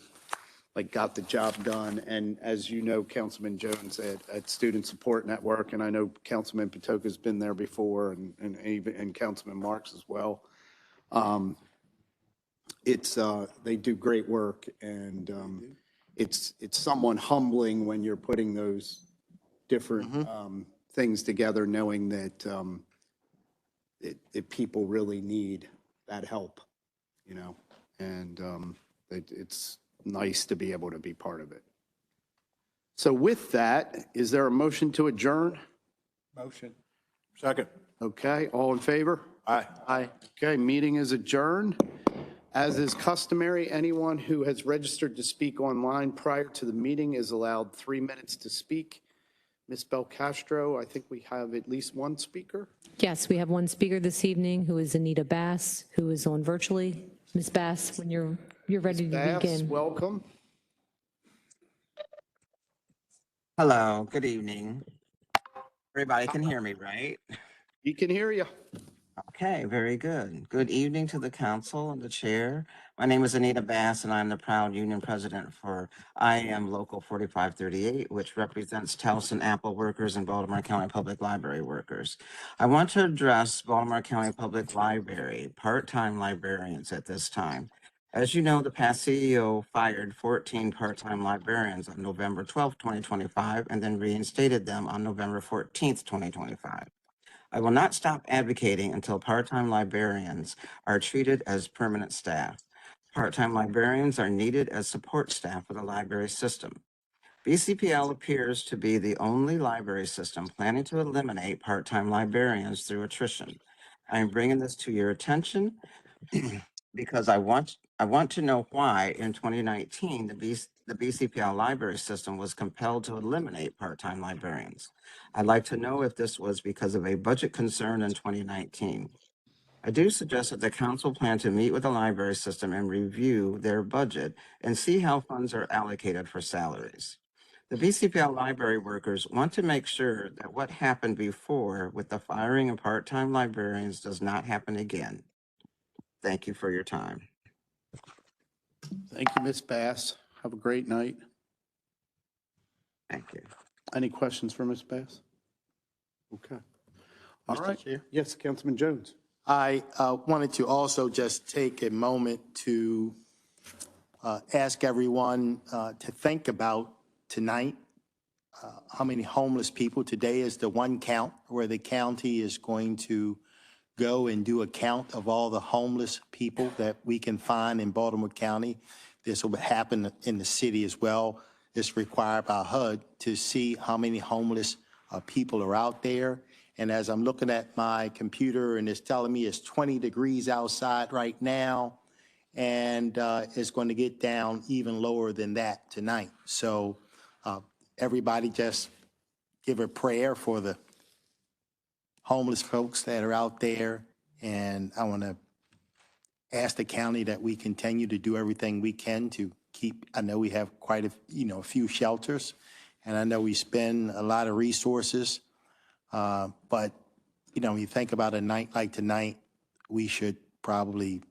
got the job done. And as you know, Councilman Jones at Student Support Network, and I know Councilman Patoka's been there before, and Councilman Marks as well. They do great work, and it's somewhat humbling when you're putting those different things together, knowing that that people really need that help, you know. and it's nice to be able to be part of it. So with that, is there a motion to adjourn? Motion. Second. Okay, all in favor? Aye. Aye. Okay, meeting is adjourned. As is customary, anyone who has registered to speak online prior to the meeting is allowed 3 minutes to speak. Ms. Belcastro, I think we have at least one speaker. Yes, we have one speaker this evening, who is Anita Bass, who is on virtually. Ms. Bass, when you're ready to Bass, begin. welcome. Hello, good evening. Everybody can hear me, right? We can hear you. Okay, very good. Good evening to the council and the chair. My name is Anita Bass, and I'm the proud union president for IAM Local 4538, which represents Towson Apple workers and Baltimore County Public Library workers. I want to address Baltimore County Public Library part-time librarians at this time. As you know, the past CEO fired 14 part-time librarians on November 12, 2025, and then reinstated them on November 14th, 2025. I will not stop advocating until part-time librarians are treated as permanent staff. Part-time librarians are needed as support staff for the library system. BCPL appears to be the only library system planning to eliminate part-time librarians through attrition. I am bringing this to your attention because I want to know why in 2019 the BCPL library system was compelled to eliminate part-time librarians. I'd like to know if this was because of a budget concern in 2019. I do suggest that the council plan to meet with the library system and review their budget and see how funds are allocated for salaries. The BCPL library workers want to make sure that what happened before with the firing of part-time librarians does not happen again. Thank you for your time. Thank you, Ms. Bass. Have a great night. Thank you. Any questions for Ms. Bass? Okay. All Mr. right. Chair? Yes, Councilman Jones. I wanted to also just take a moment to ask everyone to think about tonight, how many homeless people. Today is the one count where the county is going to go and do a count of all the homeless people that we can find in Baltimore County. This will happen in the city as well. It's required by HUD to see how many homeless people are out there. And as I'm looking at my computer and it's telling me it's 20 degrees outside right now, and it's going to get down even lower than that tonight. So everybody just give a prayer for the homeless folks that are out there. And I want to ask the county that we continue to do everything we can to keep, I know we have quite a few shelters, and I know we spend a lot of resources. But, when you think about a night like tonight, we should probably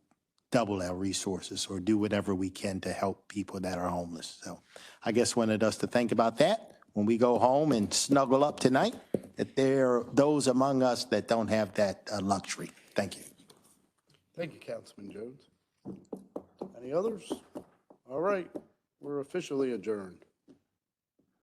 double our resources or do whatever we can to help people that are homeless. So I guess wanted us to think about that when we go home and snuggle up tonight, that there are those among us that don't have that luxury. Thank you. Thank you, Councilman Jones. Any others? All right, we're officially adjourned.